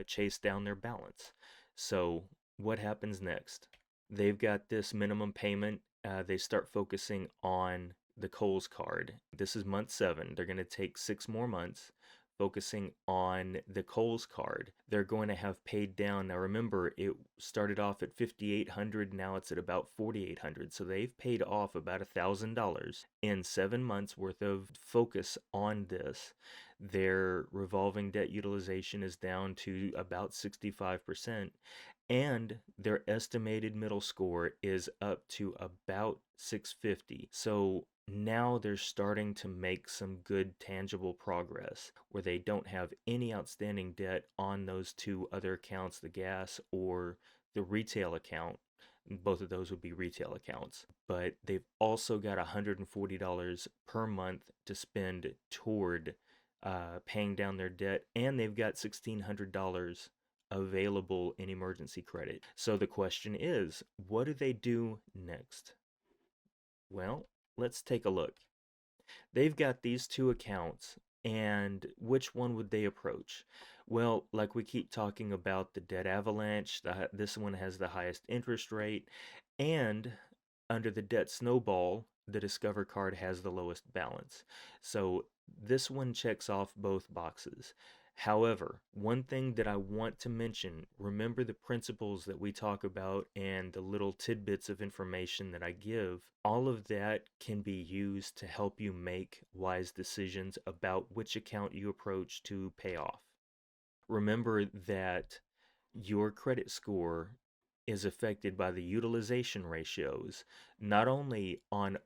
chase down their balance. So what happens next? They've got this minimum payment. They start focusing on the Kohl's card. This is month 7. They're going to take 6 more months focusing on the Kohl's card. They're going to have paid down. Now remember, it started off at $5,800. Now it's at about $4,800. So they've paid off about $1,000 in 7 months worth of focus on this. Their revolving debt utilization is down to about 65%. And their estimated middle score is up to about 650. So now they're starting to make some good tangible progress where they don't have any outstanding debt on those two other accounts, the gas or the retail account. Both of those would be retail accounts, but they've also got $140 per month to spend toward paying down their debt, and they've got $1,600 available in emergency credit. So the question is, what do they do next? Well, let's take a look. They've got these two accounts, and which one would they approach? Well, like we keep talking about the debt avalanche, this one has the highest interest rate, and under the debt snowball, the Discover card has the lowest balance. So this one checks off both boxes. However, one thing that I want to mention, remember the principles that we talk about and the little tidbits of information that I give, all of that can be used to help you make wise decisions about which account you approach to pay off. Remember that your credit score is affected by the utilization ratios, not only on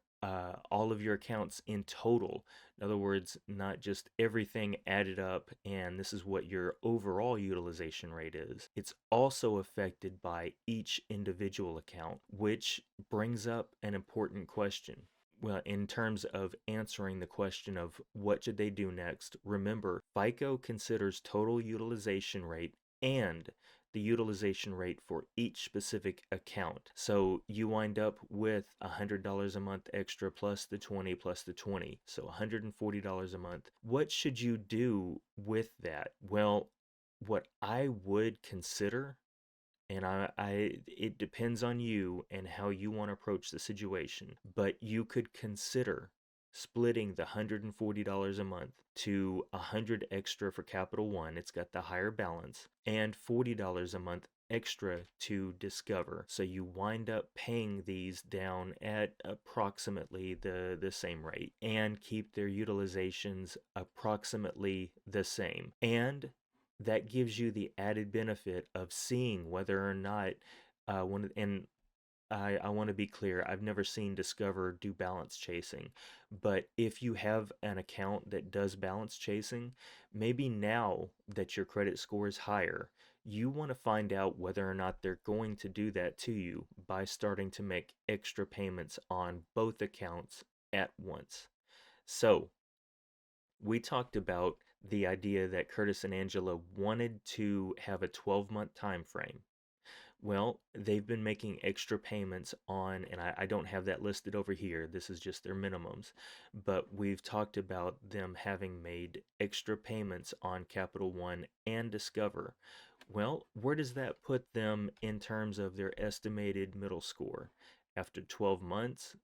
all of your accounts in total. In other words, not just everything added up and this is what your overall utilization rate is. It's also affected by each individual account, which brings up an important question. Well, in terms of answering the question of what should they do next, remember, FICO considers total utilization rate and the utilization rate for each specific account. So you wind up with $100 a month extra plus the 20 plus the 20. So $140 a month. What should you do with that? Well, what I would consider, and it depends on you and how you want to approach the situation, but you could consider splitting the $140 a month to 100 extra for Capital One. It's got the higher balance, and $40 a month extra to Discover. So you wind up paying these down at approximately the same rate and keep their utilizations approximately the same. And that gives you the added benefit of seeing whether or not and I want to be clear, I've never seen Discover do balance chasing, but if you have an account that does balance chasing, maybe now that your credit score is higher, you want to find out whether or not they're going to do that to you by starting to make extra payments on both accounts at once. So we talked about the idea that Curtis and Angela wanted to have a 12-month time frame. Well, they've been making extra payments on, and I don't have that listed over here, this is just their minimums, but we've talked about them having made extra payments on Capital One and Discover. Well, where does that put them in terms of their estimated middle score? After 12 months,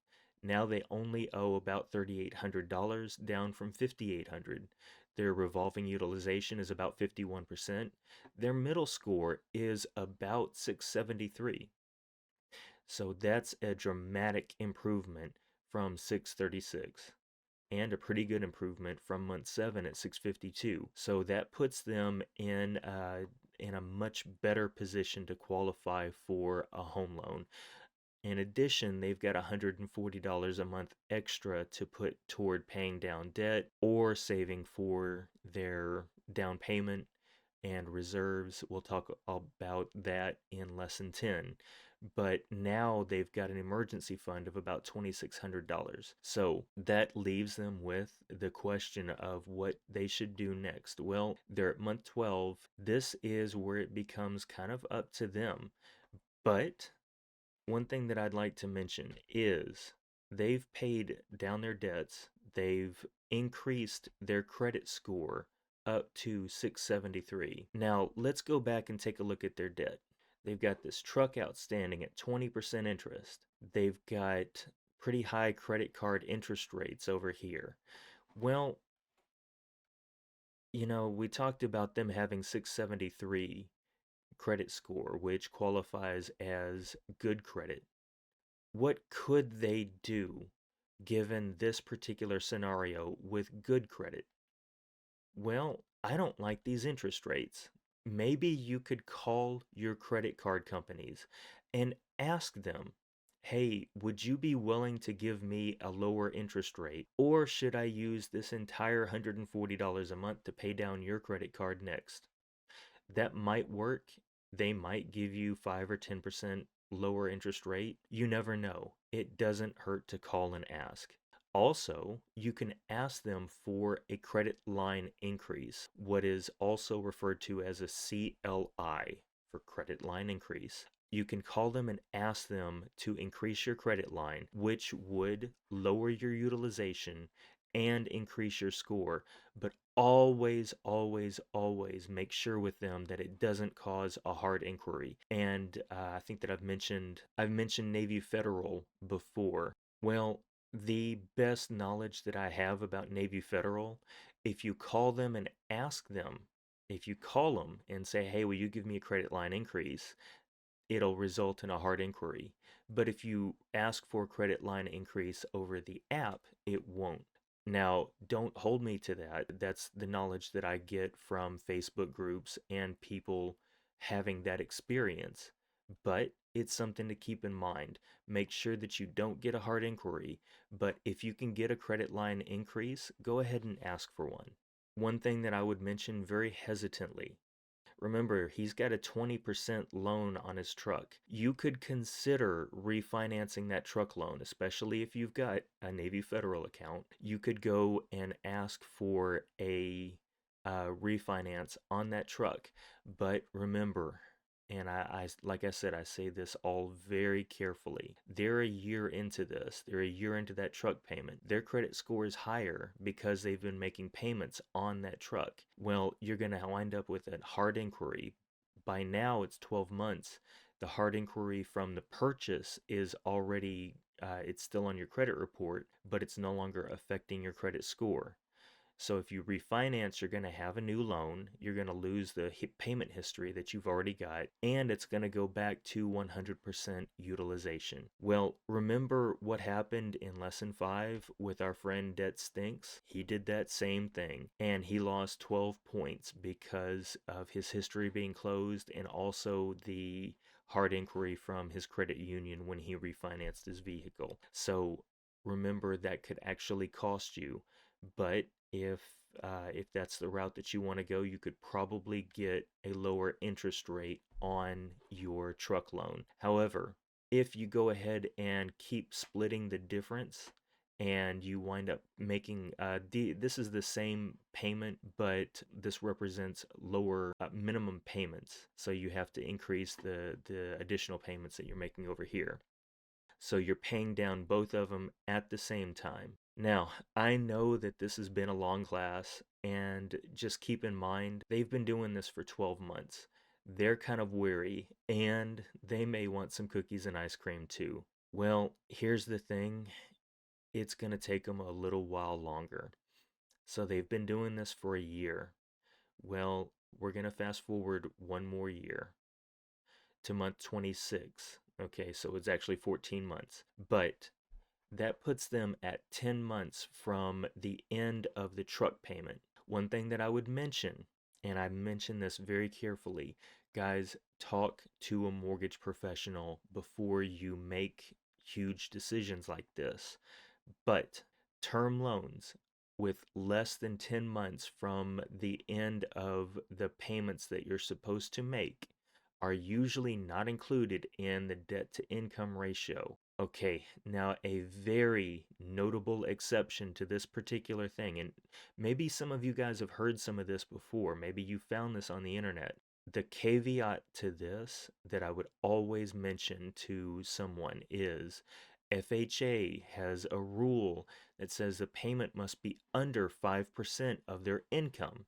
now they only owe about $3,800, down from $5,800. Their revolving utilization is about 51%. Their middle score is about 673. So that's a dramatic improvement from 636 and a pretty good improvement from month 7 at 652. So that puts them in a much better position to qualify for a home loan. In addition, they've got $140 a month extra to put toward paying down debt or saving for their down payment and reserves. We'll talk about that in lesson 10. But now they've got an emergency fund of about $2,600. So that leaves them with the question of what they should do next. Well, they're at month 12. This is where it becomes kind of up to them. But one thing that I'd like to mention is they've paid down their debts, they've increased their credit score up to 673. Now, let's go back and take a look at their debt. They've got this truck outstanding at 20% interest. They've got pretty high credit card interest rates over here. Well, we talked about them having 673 credit score, which qualifies as good credit. What could they do given this particular scenario with good credit? Well, I don't like these interest rates. Maybe you could call your credit card companies and ask them, hey, would you be willing to give me a lower interest rate? Or should I use this entire $140 a month to pay down your credit card next? That might work. They might give you 5 or 10% lower interest rate. You never know. It doesn't hurt to call and ask. Also, you can ask them for a credit line increase, what is also referred to as a CLI, for credit line increase. You can call them and ask them to increase your credit line, which would lower your utilization and increase your score. But always, always, always make sure with them that it doesn't cause a hard inquiry. And I think that I've mentioned Navy Federal before. Well, the best knowledge that I have about Navy Federal, if you call them and ask them, if you call them and say, hey, will you give me a credit line increase? It'll result in a hard inquiry. But if you ask for a credit line increase over the app, it won't. Now, don't hold me to that. That's the knowledge that I get from Facebook groups and people having that experience. But it's something to keep in mind. Make sure that you don't get a hard inquiry, but if you can get a credit line increase, go ahead and ask for one. One thing that I would mention very hesitantly, remember, he's got a 20% loan on his truck. You could consider refinancing that truck loan, especially if you've got a Navy Federal account. You could go and ask for a refinance on that truck. But remember, and like I said, I say this all very carefully. They're a year into this. They're a year into that truck payment. Their credit score is higher because they've been making payments on that truck. Well, you're going to wind up with a hard inquiry. By now, it's 12 months. The hard inquiry from the purchase is already, it's still on your credit report, but it's no longer affecting your credit score. So if you refinance, you're going to have a new loan, you're going to lose the payment history that you've already got, and it's going to go back to 100% utilization. Well, remember what happened in lesson 5 with our friend Debt Stinks? He did that same thing, and he lost 12 points because of his history being closed and also the hard inquiry from his credit union when he refinanced his vehicle. So remember, that could actually cost you. But if that's the route that you want to go, you could probably get a lower interest rate on your truck loan. However, if you go ahead and keep splitting the difference and you wind up making this is the same payment, but this represents lower minimum payments, so you have to increase the additional payments that you're making over here. So you're paying down both of them at the same time. Now, I know that this has been a long class, and just keep in mind, they've been doing this for 12 months. They're kind of weary, and they may want some cookies and ice cream too. Well, here's the thing, it's going to take them a little while longer. So they've been doing this for a year. Well, we're going to fast forward one more year to month 26. Okay, so it's actually 14 months. But that puts them at 10 months from the end of the truck payment. One thing that I would mention, and I mention this very carefully, guys, talk to a mortgage professional before you make huge decisions like this. But term loans with less than 10 months from the end of the payments that you're supposed to make are usually not included in the debt to income ratio. Okay, now a very notable exception to this particular thing, and maybe some of you guys have heard some of this before, maybe you found this on the internet. The caveat to this that I would always mention to someone is FHA has a rule that says the payment must be under 5% of their income.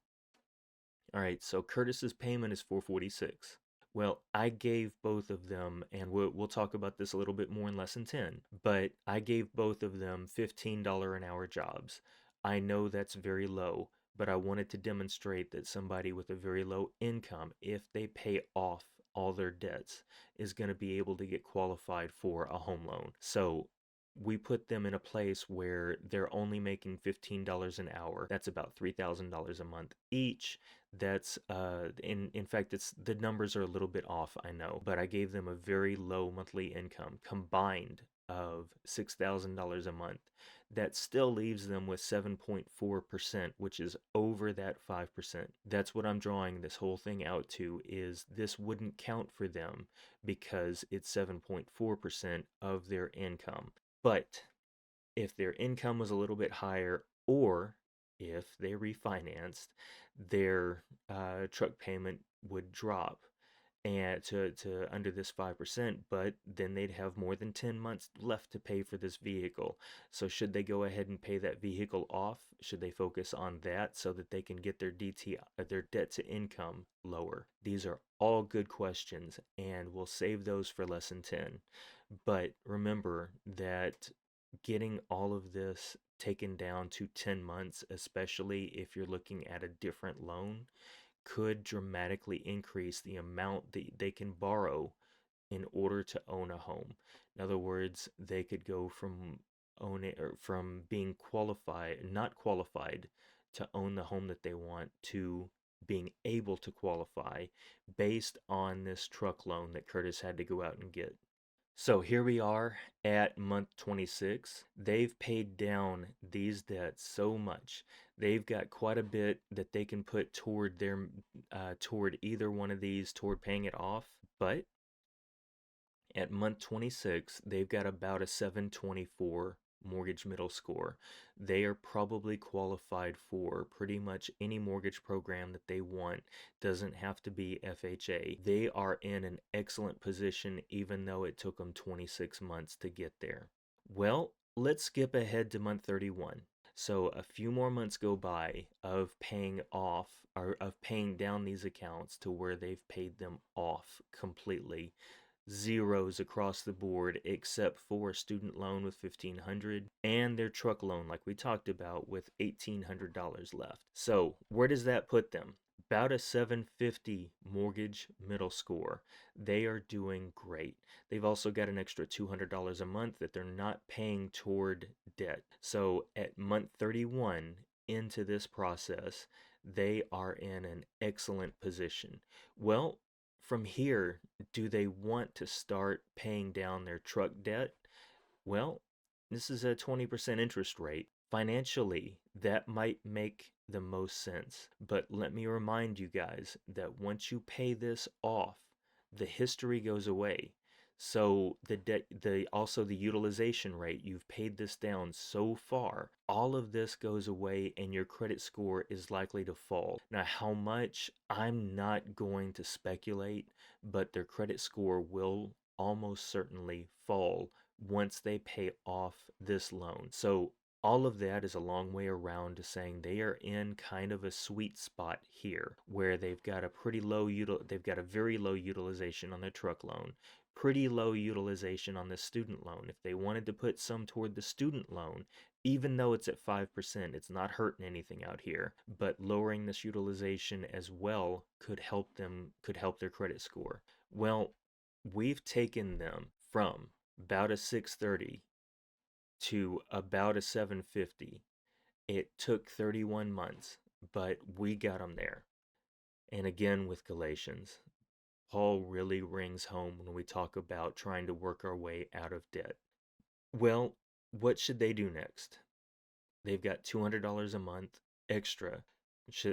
All right, so Curtis's payment is $446. Well, I gave both of them, and we'll talk about this a little bit more in lesson 10, but I gave both of them $15 an hour jobs. I know that's very low, but I wanted to demonstrate that somebody with a very low income, if they pay off all their debts, is going to be able to get qualified for a home loan. So we put them in a place where they're only making $15 an hour. That's about $3,000 a month each. That's in fact, it's the numbers are a little bit off, I know, but I gave them a very low monthly income combined of $6,000 a month. That still leaves them with 7.4%, which is over that 5%. That's what I'm drawing this whole thing out to, is this wouldn't count for them because it's 7.4% of their income. But if their income was a little bit higher, or if they refinanced, their truck payment would drop and to under this 5%, but then they'd have more than 10 months left to pay for this vehicle. So should they go ahead and pay that vehicle off? Should they focus on that so that they can get their their debt to income lower? These are all good questions, and we'll save those for lesson 10. But remember that getting all of this taken down to 10 months, especially if you're looking at a different loan, could dramatically increase the amount that they can borrow in order to own a home. In other words, they could go from being not qualified to own the home that they want, to being able to qualify based on this truck loan that Curtis had to go out and get. So here we are at month 26. They've paid down these debts so much. They've got quite a bit that they can put toward toward either one of these, toward paying it off. But at month 26, they've got about a 724 mortgage middle score. They are probably qualified for pretty much any mortgage program that they want. Doesn't have to be FHA. They are in an excellent position, even though it took them 26 months to get there. Well, let's skip ahead to month 31. So a few more months go by of paying off, or of paying down these accounts to where they've paid them off completely. Zeros across the board, except for a student loan with $1,500 and their truck loan, like we talked about, with $1,800 left. So where does that put them? About a 750 mortgage middle score. They are doing great. They've also got an extra $200 a month that they're not paying toward debt. So at month 31 into this process, they are in an excellent position. Well, from here, do they want to start paying down their truck debt? Well, this is a 20% interest rate. Financially, that might make the most sense. But let me remind you guys that once you pay this off, the history goes away. So also the utilization rate, you've paid this down so far, all of this goes away and your credit score is likely to fall. Now, how much? I'm not going to speculate, but their credit score will almost certainly fall once they pay off this loan. So all of that is a long way around to saying they are in kind of a sweet spot here, where they've got a very low utilization on their truck loan, pretty low utilization on the student loan. If they wanted to put some toward the student loan, even though it's at 5%, it's not hurting anything out here. But lowering this utilization as well could help their credit score. Well, we've taken them from about a 630 to about a 750. It took 31 months, but we got them there. And again, with Galatians, Paul really rings home when we talk about trying to work our way out of debt. Well, what should they do next? They've got $200 a month extra.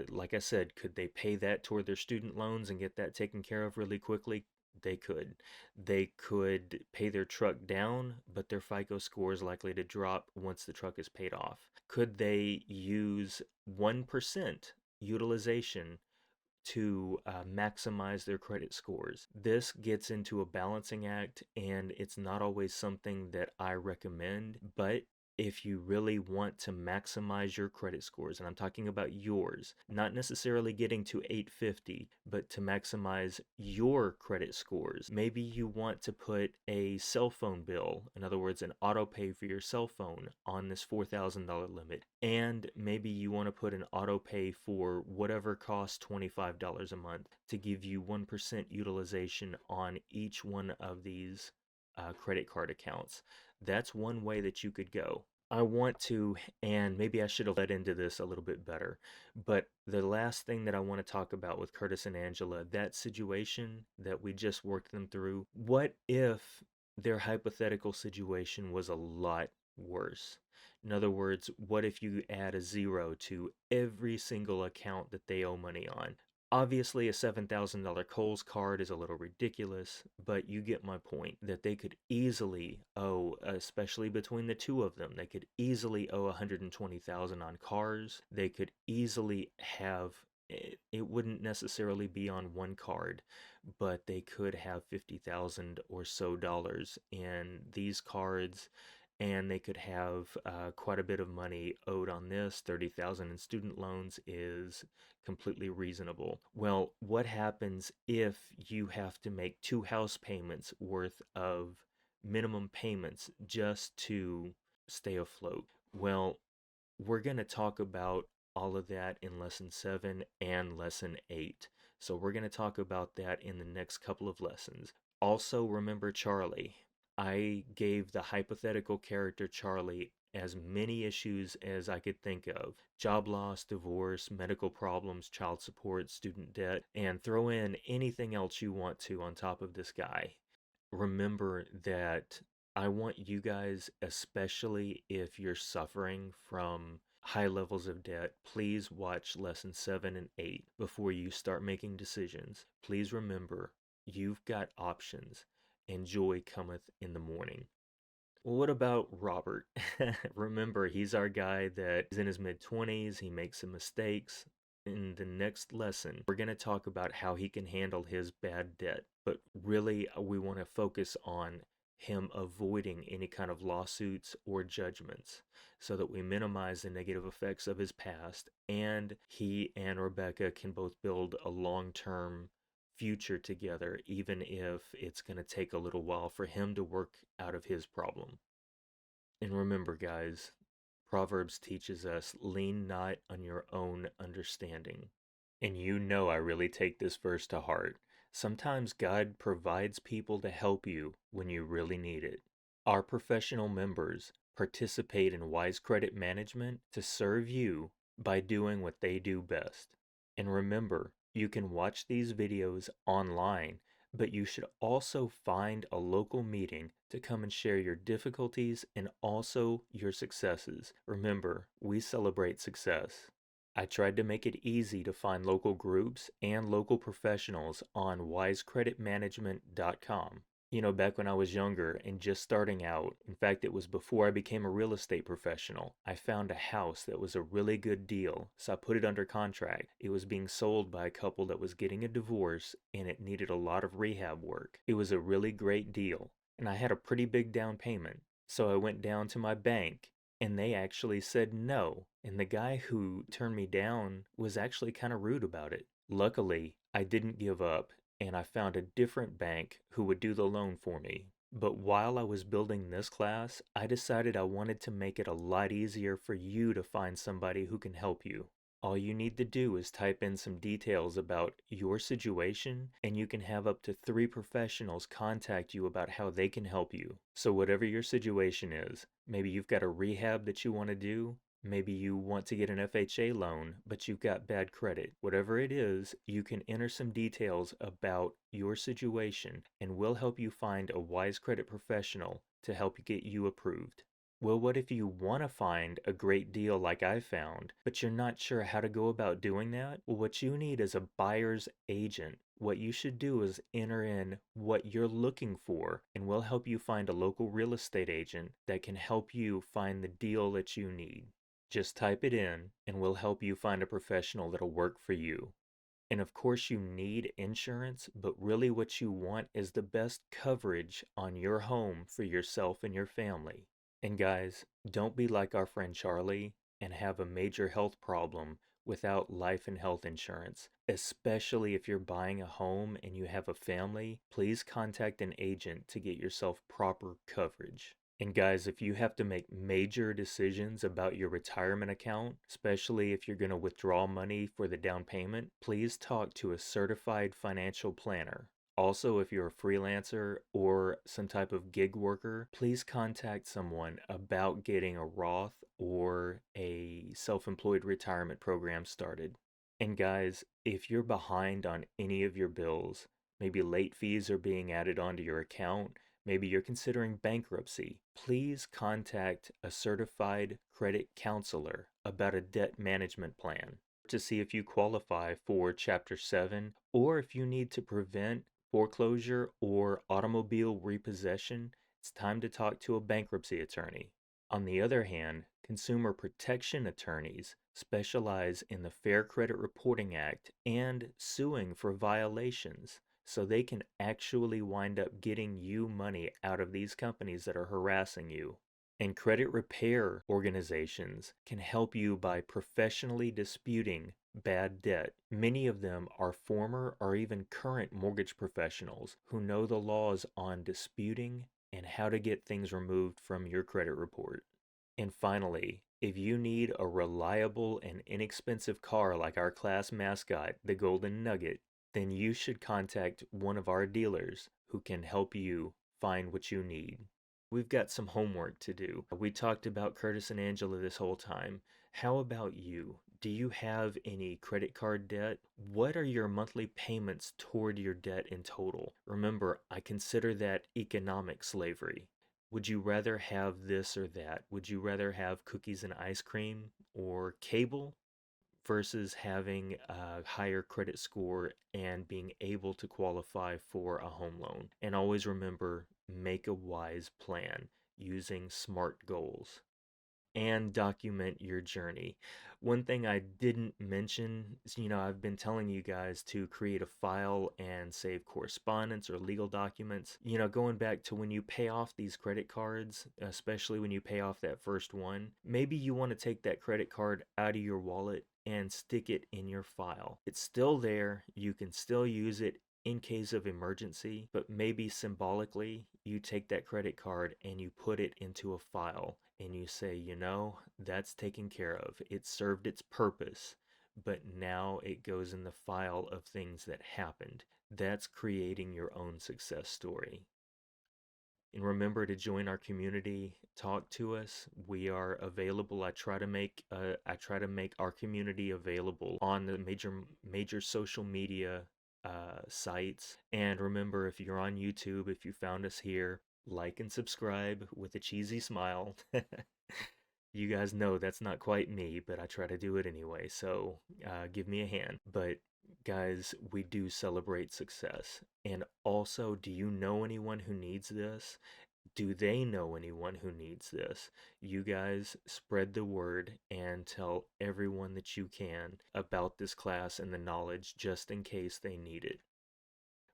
Like I said, could they pay that toward their student loans and get that taken care of really quickly? They could. They could pay their truck down, but their FICO score is likely to drop once the truck is paid off. Could they use 1% utilization to maximize their credit scores? This gets into a balancing act, and it's not always something that I recommend, but if you really want to maximize your credit scores, and I'm talking about yours, not necessarily getting to 850, but to maximize your credit scores. Maybe you want to put a cell phone bill, in other words, an auto pay for your cell phone, on this $4,000 limit. And maybe you want to put an auto pay for whatever costs $25 a month to give you 1% utilization on each one of these credit card accounts. That's one way that you could go. I want to, and maybe I should have led into this a little bit better, but the last thing that I want to talk about with Curtis and Angela, that situation that we just worked them through, what if their hypothetical situation was a lot worse? In other words, what if you add a zero to every single account that they owe money on? Obviously, a $7,000 Kohl's card is a little ridiculous, but you get my point that they could easily owe, especially between the two of them, they could easily owe 120,000 on cars. They could easily have it wouldn't necessarily be on one card, but they could have 50,000 or so dollars in these cards, and they could have quite a bit of money owed on this. 30,000 in student loans is completely reasonable. Well, what happens if you have to make two house payments worth of minimum payments just to stay afloat? Well, we're going to talk about all of that in lesson 7 and lesson 8. So we're going to talk about that in the next couple of lessons. Also, remember Charlie. I gave the hypothetical character Charlie as many issues as I could think of: job loss, divorce, medical problems, child support, student debt, and throw in anything else you want to on top of this guy. Remember that I want you guys, especially if you're suffering from high levels of debt, please watch lesson 7 and 8 before you start making decisions. Please remember, you've got options, and joy cometh in the morning. Well, what about Robert? Remember, he's our guy that is in his mid 20s. He makes some mistakes. In the next lesson, we're going to talk about how he can handle his bad debt. But really, we want to focus on him avoiding any kind of lawsuits or judgments so that we minimize the negative effects of his past, and he and Rebecca can both build a long-term future together, even if it's going to take a little while for him to work out of his problem. And remember, guys, Proverbs teaches us, lean not on your own understanding. And you know I really take this verse to heart. Sometimes God provides people to help you when you really need it. Our professional members participate in wise credit management to serve you by doing what they do best. And remember, you can watch these videos online, but you should also find a local meeting to come and share your difficulties and also your successes. Remember, we celebrate success. I tried to make it easy to find local groups and local professionals on wisecreditmanagement.com. You know, back when I was younger and just starting out, in fact, it was before I became a real estate professional, I found a house that was a really good deal, so I put it under contract. It was being sold by a couple that was getting a divorce, and it needed a lot of rehab work. It was a really great deal, and I had a pretty big down payment. So I went down to my bank, and they actually said no. And the guy who turned me down was actually kind of rude about it. Luckily, I didn't give up, and I found a different bank who would do the loan for me. But while I was building this class, I decided I wanted to make it a lot easier for you to find somebody who can help you. All you need to do is type in some details about your situation, and you can have up to 3 professionals contact you about how they can help you. So whatever your situation is, maybe you've got a rehab that you want to do, maybe you want to get an FHA loan, but you've got bad credit. Whatever it is, you can enter some details about your situation, and we'll help you find a wise credit professional to help get you approved. Well, what if you want to find a great deal like I found, but you're not sure how to go about doing that? Well, what you need is a buyer's agent. What you should do is enter in what you're looking for, and we'll help you find a local real estate agent that can help you find the deal that you need. Just type it in, and we'll help you find a professional that'll work for you. And of course, you need insurance, but really what you want is the best coverage on your home for yourself and your family. And guys, don't be like our friend Charlie and have a major health problem without life and health insurance. Especially if you're buying a home and you have a family, please contact an agent to get yourself proper coverage. And guys, if you have to make major decisions about your retirement account, especially if you're going to withdraw money for the down payment, please talk to a certified financial planner. Also, if you're a freelancer or some type of gig worker, please contact someone about getting a Roth or a self employed retirement program started. And guys, if you're behind on any of your bills, maybe late fees are being added onto your account, maybe you're considering bankruptcy, please contact a certified credit counselor about a debt management plan to see if you qualify for Chapter 7 or if you need to prevent foreclosure or automobile repossession. It's time to talk to a bankruptcy attorney. On the other hand, consumer protection attorneys specialize in the Fair Credit Reporting Act and suing for violations, so they can actually wind up getting you money out of these companies that are harassing you. And credit repair organizations can help you by professionally disputing bad debt. Many of them are former or even current mortgage professionals who know the laws on disputing and how to get things removed from your credit report. And finally, if you need a reliable and inexpensive car like our class mascot, the Golden Nugget, then you should contact one of our dealers who can help you find what you need. We've got some homework to do. We talked about Curtis and Angela this whole time. How about you? Do you have any credit card debt? What are your monthly payments toward your debt in total? Remember, I consider that economic slavery. Would you rather have this or that? Would you rather have cookies and ice cream or cable versus having a higher credit score and being able to qualify for a home loan? And always remember, make a wise plan using SMART goals and document your journey. One thing I didn't mention is, I've been telling you guys to create a file and save correspondence or legal documents. Going back to when you pay off these credit cards, especially when you pay off that first one, maybe you want to take that credit card out of your wallet and stick it in your file. It's still there, you can still use it in case of emergency, but maybe symbolically you take that credit card and you put it into a file and you say, that's taken care of. It served its purpose, but now it goes in the file of things that happened. That's creating your own success story. And remember to join our community, talk to us. We are available. I try to make our community available on the major social media sites. And remember, if you're on YouTube, if you found us here, like and subscribe with a cheesy smile. You guys know that's not quite me, but I try to do it anyway, so give me a hand. But guys, we do celebrate success. And also, do you know anyone who needs this? Do they know anyone who needs this? You guys spread the word and tell everyone that you can about this class and the knowledge just in case they need it.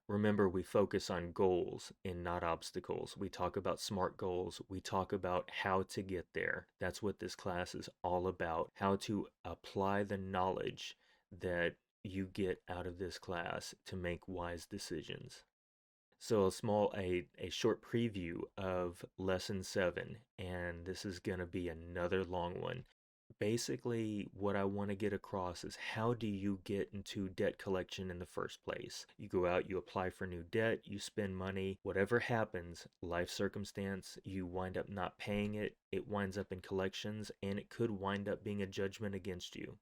Remember, we focus on goals and not obstacles. We talk about SMART goals. We talk about how to get there. That's what this class is all about. How to apply the knowledge that you get out of this class to make wise decisions. So a short preview of lesson 7, and this is going to be another long one. Basically, what I want to get across is, how do you get into debt collection in the first place? You go out, you apply for new debt, you spend money, whatever happens, life circumstance, you wind up not paying it, it winds up in collections, and it could wind up being a judgment against you.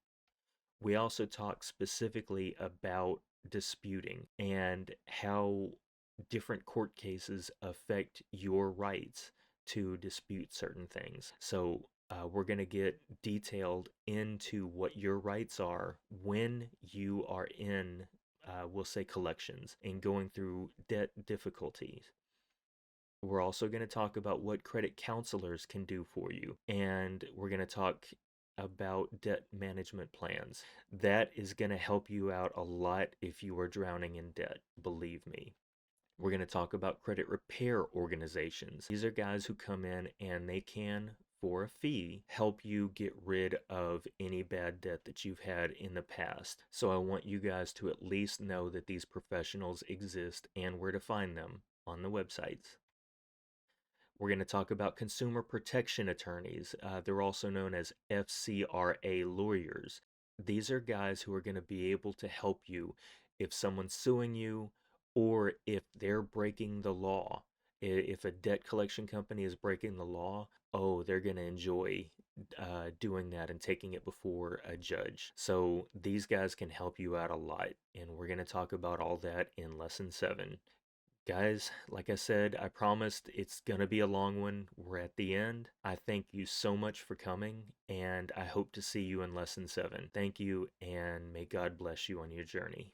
We also talk specifically about disputing and how different court cases affect your rights to dispute certain things. So we're going to get detailed into what your rights are when you are in, we'll say, collections and going through debt difficulties. We're also going to talk about what credit counselors can do for you. And we're going to talk about debt management plans. That is going to help you out a lot if you are drowning in debt, believe me. We're going to talk about credit repair organizations. These are guys who come in and they can, for a fee, help you get rid of any bad debt that you've had in the past. So I want you guys to at least know that these professionals exist and where to find them on the websites. We're going to talk about consumer protection attorneys. They're also known as FCRA lawyers. These are guys who are going to be able to help you if someone's suing you or if they're breaking the law. If a debt collection company is breaking the law, oh, they're going to enjoy doing that and taking it before a judge. So these guys can help you out a lot, and we're going to talk about all that in lesson 7. Guys, like I said, I promised it's going to be a long one. We're at the end. I thank you so much for coming, and I hope to see you in lesson 7. Thank you, and may God bless you on your journey.